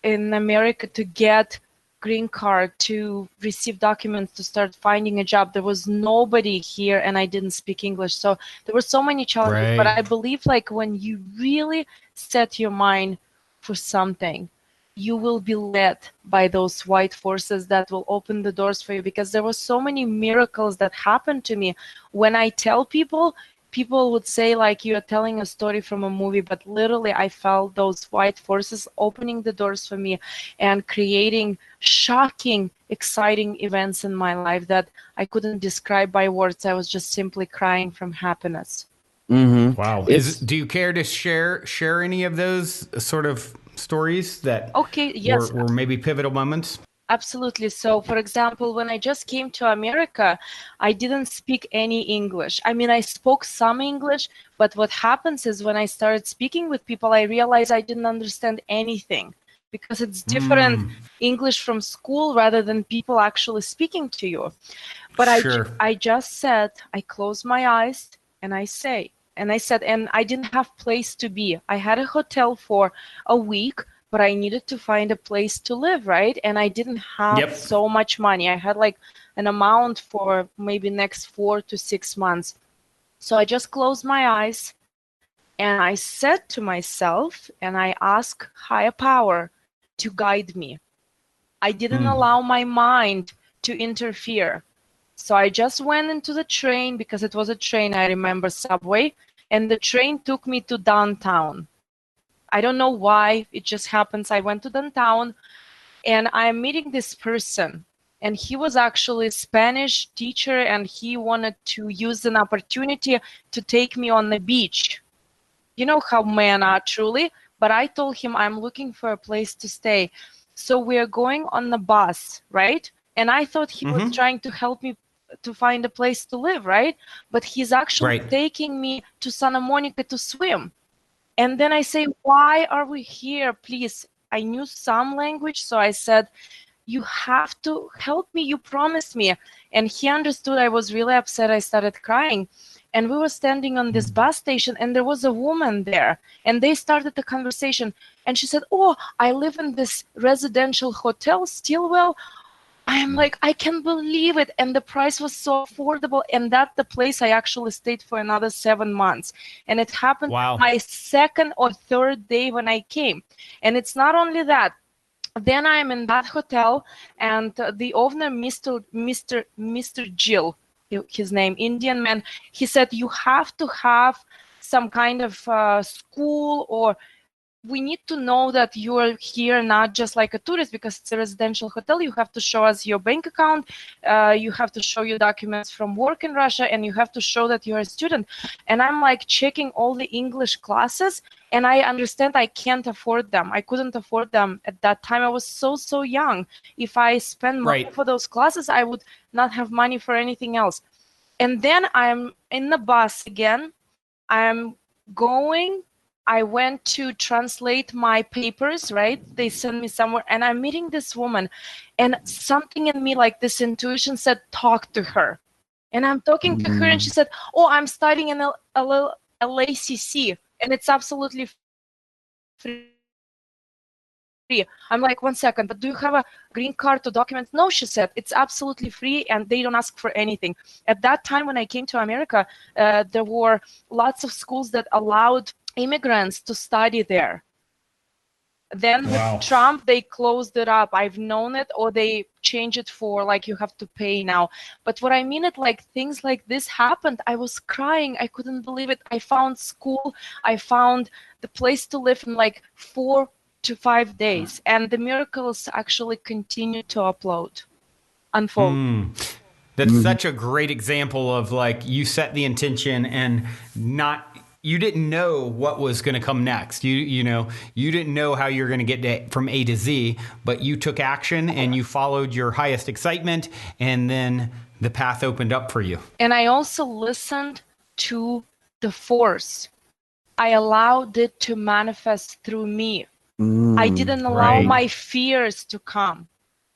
In America, to get green card, to receive documents, to start finding a job, there was nobody here, and I didn't speak English. So there were so many challenges. But I believe, like, when you really set your mind for something, you will be led by those white forces that will open the doors for you, because there were so many miracles that happened to me. When I tell people, people would say like, you're telling a story from a movie, but literally I felt those white forces opening the doors for me and creating shocking, exciting events in my life that I couldn't describe by words. I was just simply crying from happiness. Mm-hmm. Wow. Do you care to share any of those sort of stories that Yes, were maybe pivotal moments? absolutely. So, for example, when I just came to America, I didn't speak any English. I mean, I spoke some English, but what happens is when I started speaking with people, I realized I didn't understand anything, because it's different English from school rather than people actually speaking to you. But Sure. I just said, I closed my eyes and I said, and I didn't have place to be. I had a hotel for a week, but I needed to find a place to live, right? And I didn't have so much money. I had like an amount for maybe next 4 to 6 months. So I just closed my eyes and I said to myself, and I asked higher power to guide me. I didn't allow my mind to interfere. So I just went into the train, because it was a train, I remember, subway, and the train took me to downtown. I don't know why, it just happens. I went to downtown and I'm meeting this person, and he was actually a Spanish teacher, and he wanted to use an opportunity to take me on the beach. You know how men are truly, but I told him I'm looking for a place to stay. So we're going on the bus, right? And I thought he was trying to help me to find a place to live, right? But he's actually taking me to Santa Monica to swim. And then I say, why are we here? Please. I knew some language, so I said, you have to help me. You promised me. And he understood. I was really upset. I started crying. And we were standing on this bus station, and there was a woman there. And they started the conversation. And she said, oh, I live in this residential hotel, Stillwell. I'm like, I can't believe it. And the price was so affordable. And that's the place I actually stayed for another 7 months. And it happened my second or third day when I came. And it's not only that. Then I'm in that hotel, and the owner, Mr. Jill, his name, Indian man, he said, you have to have some kind of school, or we need to know that you are here not just like a tourist, because it's a residential hotel. You have to show us your bank account, you have to show your documents from work in Russia, and you have to show that you're a student. And I'm like checking all the English classes, and I understand I can't afford them. I couldn't afford them at that time. I was so young. If I spend money for those classes, I would not have money for anything else. And then I'm in the bus again. I went to translate my papers, right? They sent me somewhere, and I'm meeting this woman, and something in me, like this intuition, said, talk to her. And I'm talking to her, and she said, oh, I'm studying in LACC, and it's absolutely free. I'm like, 1 second, but do you have a green card or documents? No, she said, it's absolutely free, and they don't ask for anything. At that time, when I came to America, there were lots of schools that allowed immigrants to study there. Then with Trump, they closed it up. I've known it, or they change it for like you have to pay now. But what I mean it, like things like this happened. I was crying. I couldn't believe it. I found school. I found the place to live in like 4 to 5 days. And the miracles actually continue to unfold. That's such a great example of like you set the intention and you didn't know what was going to come next. You didn't know how you're going to get from A to Z, but you took action and you followed your highest excitement, and then the path opened up for you. And I also listened to the force. I allowed it to manifest through me. I didn't allow my fears to come.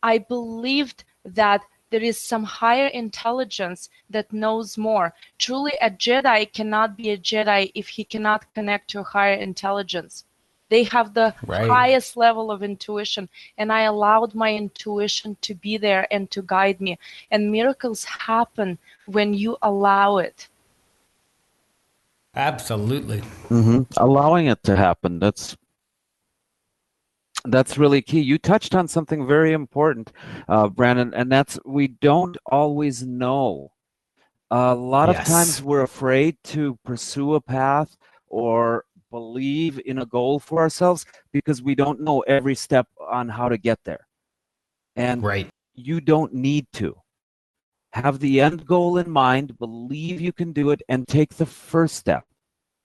I believed that there is some higher intelligence that knows more. Truly, a Jedi cannot be a Jedi if he cannot connect to a higher intelligence. They have the highest level of intuition, and I allowed my intuition to be there and to guide me. And miracles happen when you allow it. Absolutely. Allowing it to happen. That's That's really key. You touched on something very important, Brandon, and that's we don't always know. A lot of times Yes. we're afraid to pursue a path or believe in a goal for ourselves because we don't know every step on how to get there. And Right. you don't need to. Have the end goal in mind, believe you can do it, and take the first step.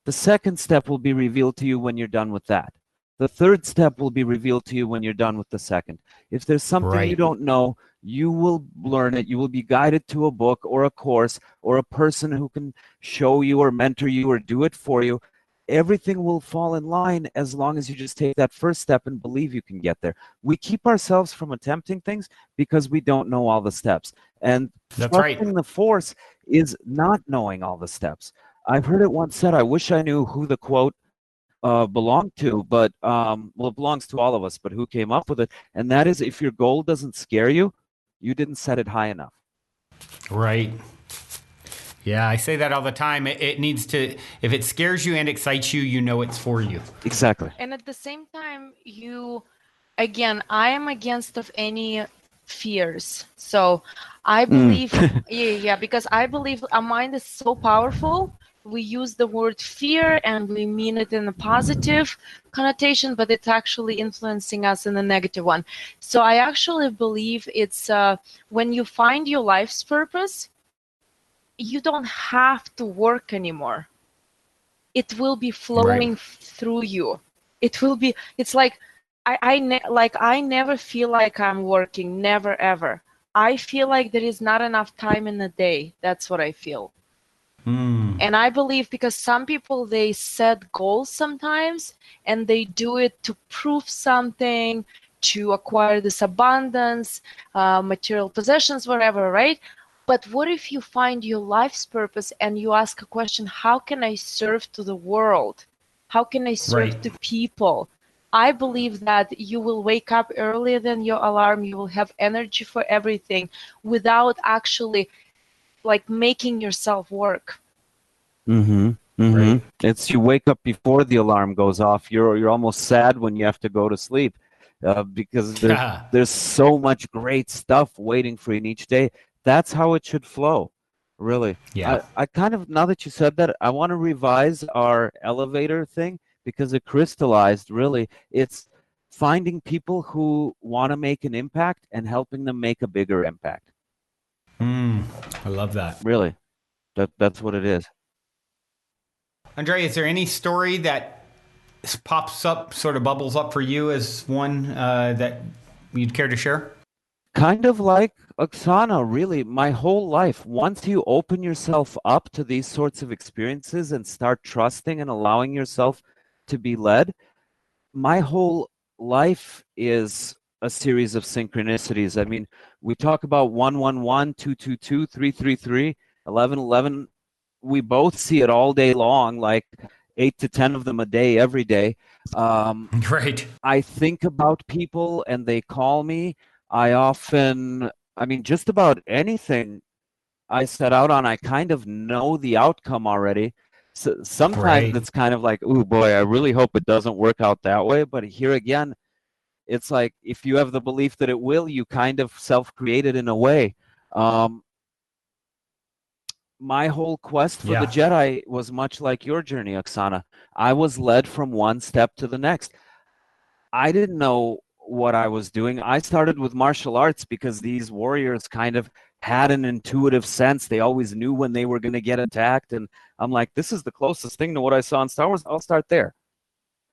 The second step will be revealed to you when you're done with that. The third step will be revealed to you when you're done with the second. If there's something you Right. don't know, you will learn it. You will be guided to a book or a course or a person who can show you or mentor you or do it for you. Everything will fall in line as long as you just take that first step and believe you can get there. We keep ourselves from attempting things because we don't know all the steps. And That's right. trusting the force is not knowing all the steps. I've heard it once said, I wish I knew who the quote belonged to, but well, it belongs to all of us, but who came up with it? And that is, if your goal doesn't scare you, you didn't set it high enough. Right. Yeah, I say that all the time. It needs to, if it scares you and excites you, you know it's for you. Exactly. And at the same time, again, I am against of any fears. So I believe, yeah, because I believe our mind is so powerful. We use the word fear and we mean it in a positive connotation, but it's actually influencing us in a negative one. So I actually believe it's when you find your life's purpose, you don't have to work anymore. It will be flowing through you. It will be, it's like, I never feel like I'm working, never ever. I feel like there is not enough time in the day. That's what I feel. And I believe because some people, they set goals sometimes and they do it to prove something, to acquire this abundance, material possessions, whatever, right? But what if you find your life's purpose and you ask a question, how can I serve to the world? How can I serve to people? I believe that you will wake up earlier than your alarm. You will have energy for everything without actually like making yourself work. Right. It's you wake up before the alarm goes off. You're almost sad when you have to go to sleep because there's so much great stuff waiting for you in each day. That's how it should flow, really. Yeah. I kind of, now that you said that, I want to revise our elevator thing because it crystallized, really. It's finding people who want to make an impact and helping them make a bigger impact. I love that. Really, that's what it is. Andrei, is there any story that pops up, sort of bubbles up for you as one that you'd care to share? Kind of like Oksana, really, my whole life. Once you open yourself up to these sorts of experiences and start trusting and allowing yourself to be led, my whole life is a series of synchronicities. I mean, we talk about 111, 222, 333, 1111. We both see it all day long, like 8 to 10 of them a day, every day. Right. I think about people and they call me. I mean, just about anything I set out on, I kind of know the outcome already. So sometimes it's kind of like, oh boy, I really hope it doesn't work out that way. But here again, it's like if you have the belief that it will, you kind of self-create it in a way. My whole quest for the Jedi was much like your journey, Oksana. I was led from one step to the next. I didn't know what I was doing. I started with martial arts because these warriors kind of had an intuitive sense. They always knew when they were going to get attacked. And I'm like, this is the closest thing to what I saw in Star Wars. I'll start there.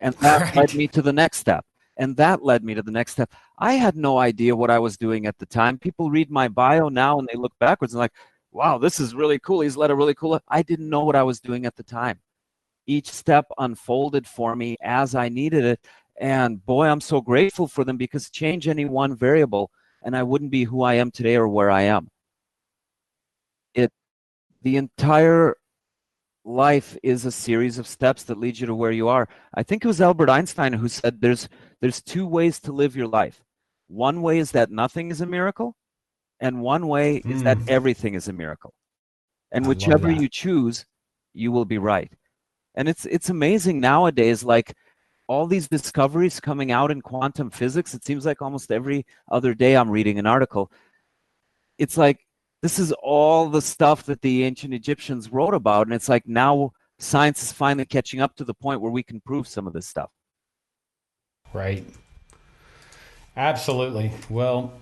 And that led me to the next step. And that led me to the next step. I had no idea what I was doing at the time. People read my bio now and they look backwards and like, wow, this is really cool. He's led a really cool life. I didn't know what I was doing at the time. Each step unfolded for me as I needed it. And boy, I'm so grateful for them because change any one variable and I wouldn't be who I am today or where I am. The entire life is a series of steps that lead you to where you are. I think it was Albert Einstein who said there's two ways to live your life. One way is that nothing is a miracle, and one way is that everything is a miracle. And whichever you choose, you will be right. And it's amazing nowadays, like all these discoveries coming out in quantum physics. It seems like almost every other day I'm reading an article. It's like, this is all the stuff that the ancient Egyptians wrote about. And it's like now science is finally catching up to the point where we can prove some of this stuff. Right. Absolutely. Well,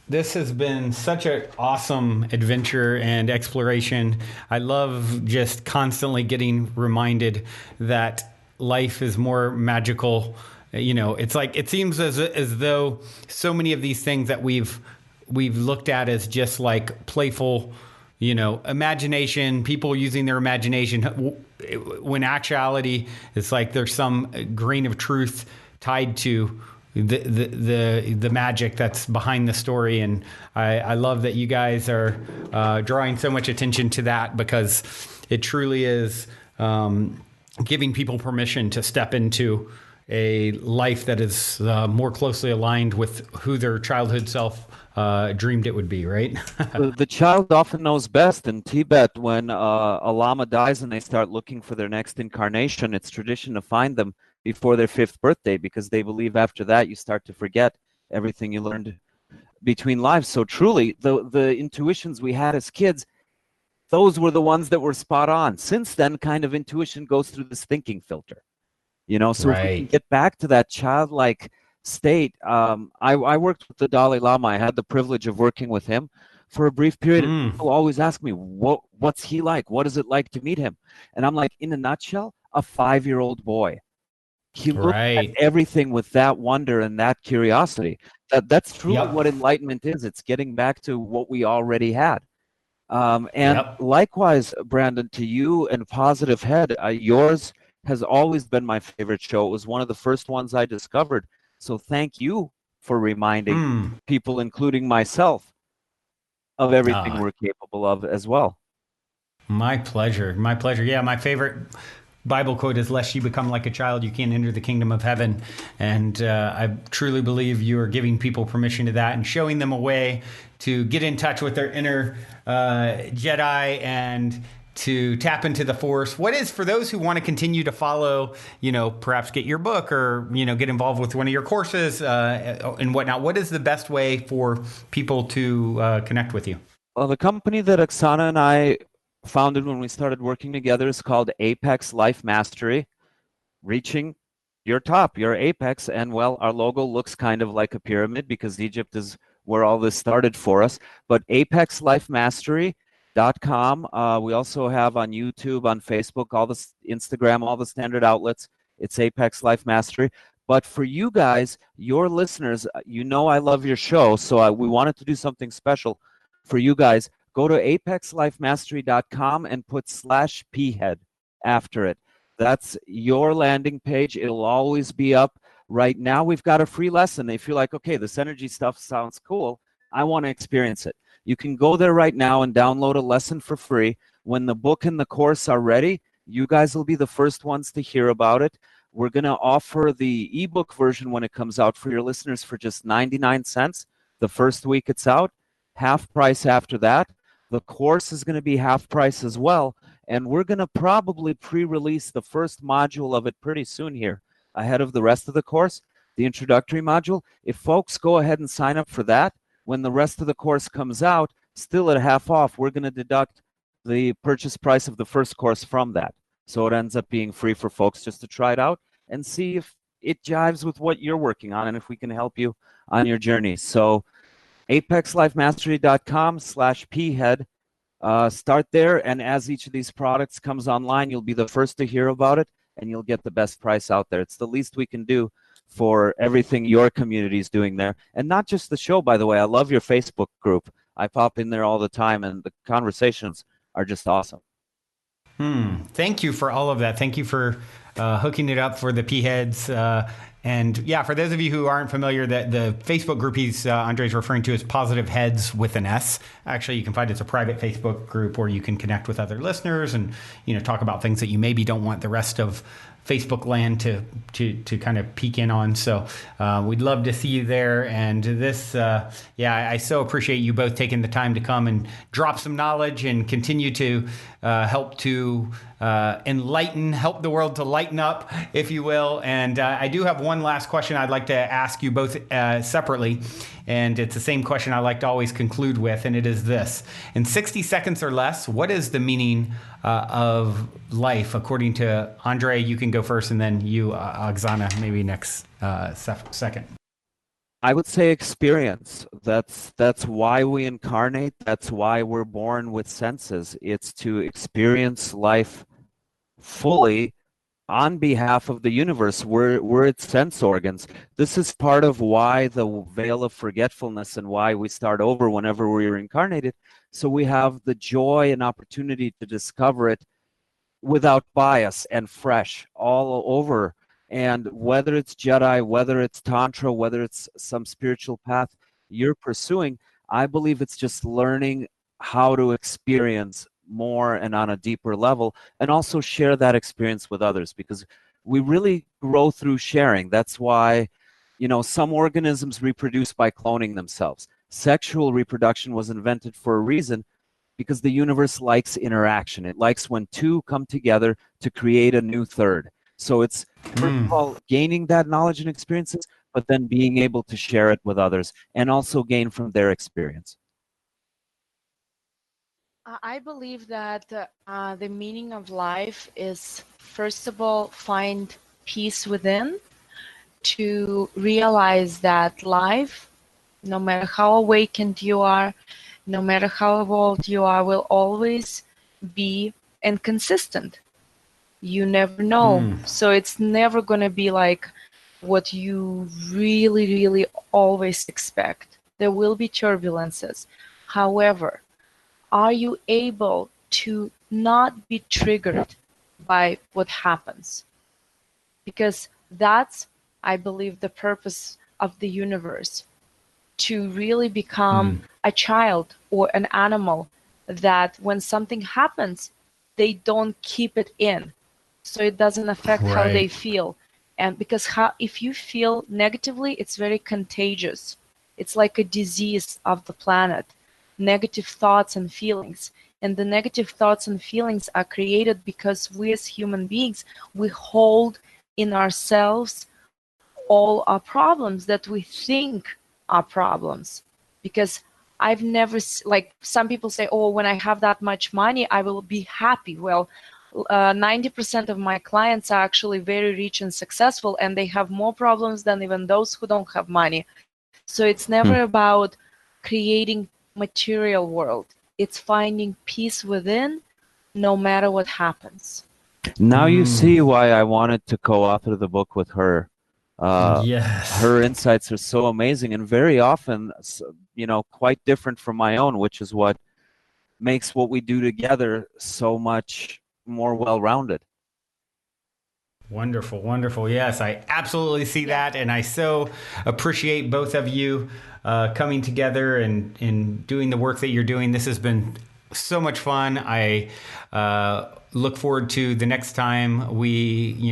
this has been such an awesome adventure and exploration. I love just constantly getting reminded that life is more magical. You know, it's like, it seems as though so many of these things that we've looked at as just like playful, you know, imagination, people using their imagination, when actuality it's like there's some grain of truth tied to the magic that's behind the story. And I love that you guys are drawing so much attention to that, because it truly is giving people permission to step into a life that is more closely aligned with who their childhood self dreamed it would be, right? The child often knows best. In Tibet, when a lama dies and they start looking for their next incarnation, it's tradition to find them before their 5th birthday, because they believe after that you start to forget everything you learned between lives. So truly, the intuitions we had as kids, those were the ones that were spot on. Since then, kind of intuition goes through this thinking filter, you know. So if we can get back to that childlike state. I worked with the Dalai Lama. I had the privilege of working with him for a brief period. People always ask me, what's he like? What is it like to meet him? And I'm like, in a nutshell, a 5-year-old boy. He looked at everything with that wonder and that curiosity. That's truly what enlightenment is. It's getting back to what we already had. And likewise, Brandon, to you and Positive Head, yours has always been my favorite show. It was one of the first ones I discovered. So thank you for reminding people, including myself, of everything we're capable of as well. My pleasure. My pleasure. Yeah, my favorite Bible quote is, lest you become like a child, you can't enter the kingdom of heaven. And I truly believe you are giving people permission to that and showing them a way to get in touch with their inner Jedi and to tap into the Force. What is, for those who want to continue to follow, you know, perhaps get your book or, you know, get involved with one of your courses and whatnot, what is the best way for people to connect with you? Well, the company that Oxana and I founded when we started working together is called Apex Life Mastery, reaching your top, your apex. And well, our logo looks kind of like a pyramid because Egypt is where all this started for us. But apexlifemastery.com. We also have on YouTube, on Facebook, all the Instagram, all the standard outlets. It's Apex Life Mastery. But for you guys, your listeners, you know I love your show, so we wanted to do something special for you guys. Go to apexlifemastery.com and put /phead after it. That's your landing page. It'll always be up. Right now, we've got a free lesson. If you're like, okay, this energy stuff sounds cool, I want to experience it. You can go there right now and download a lesson for free. When the book and the course are ready, you guys will be the first ones to hear about it. We're going to offer the ebook version when it comes out for your listeners for just 99 cents the first week it's out, half price after that. The course is going to be half price as well, and we're going to probably pre-release the first module of it pretty soon here, ahead of the rest of the course, the introductory module. If folks go ahead and sign up for that, when the rest of the course comes out, still at half off, we're going to deduct the purchase price of the first course from that. So it ends up being free for folks just to try it out and see if it jives with what you're working on and if we can help you on your journey. So apexlifemastery.com /phead. Start there, and as each of these products comes online, you'll be the first to hear about it, and you'll get the best price out there. It's the least we can do for everything your community is doing there. And not just the show, by the way. I love your Facebook group. I pop in there all the time, and the conversations are just awesome. Thank you for all of that. Thank you for hooking it up for the P-Heads. And yeah, for those of you who aren't familiar, the Facebook group Andrei's referring to is Positive Heads with an S. Actually, you can find it's a private Facebook group where you can connect with other listeners and, you know, talk about things that you maybe don't want the rest of Facebook land to kind of peek in on. So we'd love to see you there. And this, I so appreciate you both taking the time to come and drop some knowledge and continue to help to help the world to lighten up, if you will. And I do have one last question I'd like to ask you both separately. And it's the same question I like to always conclude with, and it is this. In 60 seconds or less, what is the meaning of life, according to Andrei? You can go first, and then you, Oxana, maybe next second. I would say experience. That's why we incarnate. That's why we're born with senses. It's to experience life fully on behalf of the universe. We're its sense organs. This is part of why the veil of forgetfulness and why we start over whenever we're incarnated. So we have the joy and opportunity to discover it without bias and fresh all over. And whether it's Jedi, whether it's Tantra, whether it's some spiritual path you're pursuing, I believe it's just learning how to experience more and on a deeper level, and also share that experience with others, because we really grow through sharing. That's why, some organisms reproduce by cloning themselves. Sexual reproduction was invented for a reason, because the universe likes interaction. It likes when two come together to create a new third. So it's, first of all, gaining that knowledge and experiences, but then being able to share it with others and also gain from their experience. I believe that the meaning of life is, first of all, find peace within, to realize that life, no matter how awakened you are, no matter how evolved you are, will always be inconsistent. You never know. So it's never going to be like what you really, really always expect. There will be turbulences. However, are you able to not be triggered by what happens? Because that's, I believe, the purpose of the universe, to really become a child or an animal, that when something happens, they don't keep it in, so it doesn't affect how they feel. And because if you feel negatively, it's very contagious. It's like a disease of the planet. Negative thoughts and feelings. And the negative thoughts and feelings are created because we as human beings, we hold in ourselves all our problems that we think are problems. Because I've never, like some people say, oh, when I have that much money, I will be happy. Well, 90% of my clients are actually very rich and successful, and they have more problems than even those who don't have money. So it's never about creating material world. It's finding peace within, no matter what happens. Now you see why I wanted to co-author the book with her. Yes. Her insights are so amazing and very often, quite different from my own, which is what makes what we do together so much more well-rounded. Wonderful, wonderful. Yes, I absolutely see that. And I so appreciate both of you coming together and doing the work that you're doing. This has been so much fun. I look forward to the next time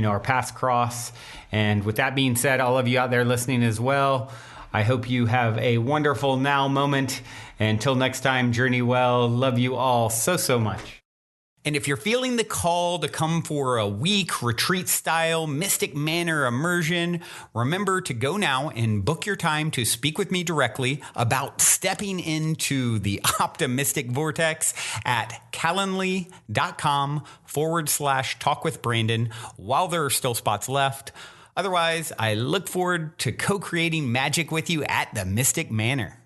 our paths cross. And with that being said, all of you out there listening as well, I hope you have a wonderful now moment. Until next time, journey well. Love you all so, so much. And if you're feeling the call to come for a week retreat-style Mystic Manor immersion, remember to go now and book your time to speak with me directly about stepping into the optimistic vortex at calendly.com/talk with Brandon while there are still spots left. Otherwise, I look forward to co-creating magic with you at the Mystic Manor.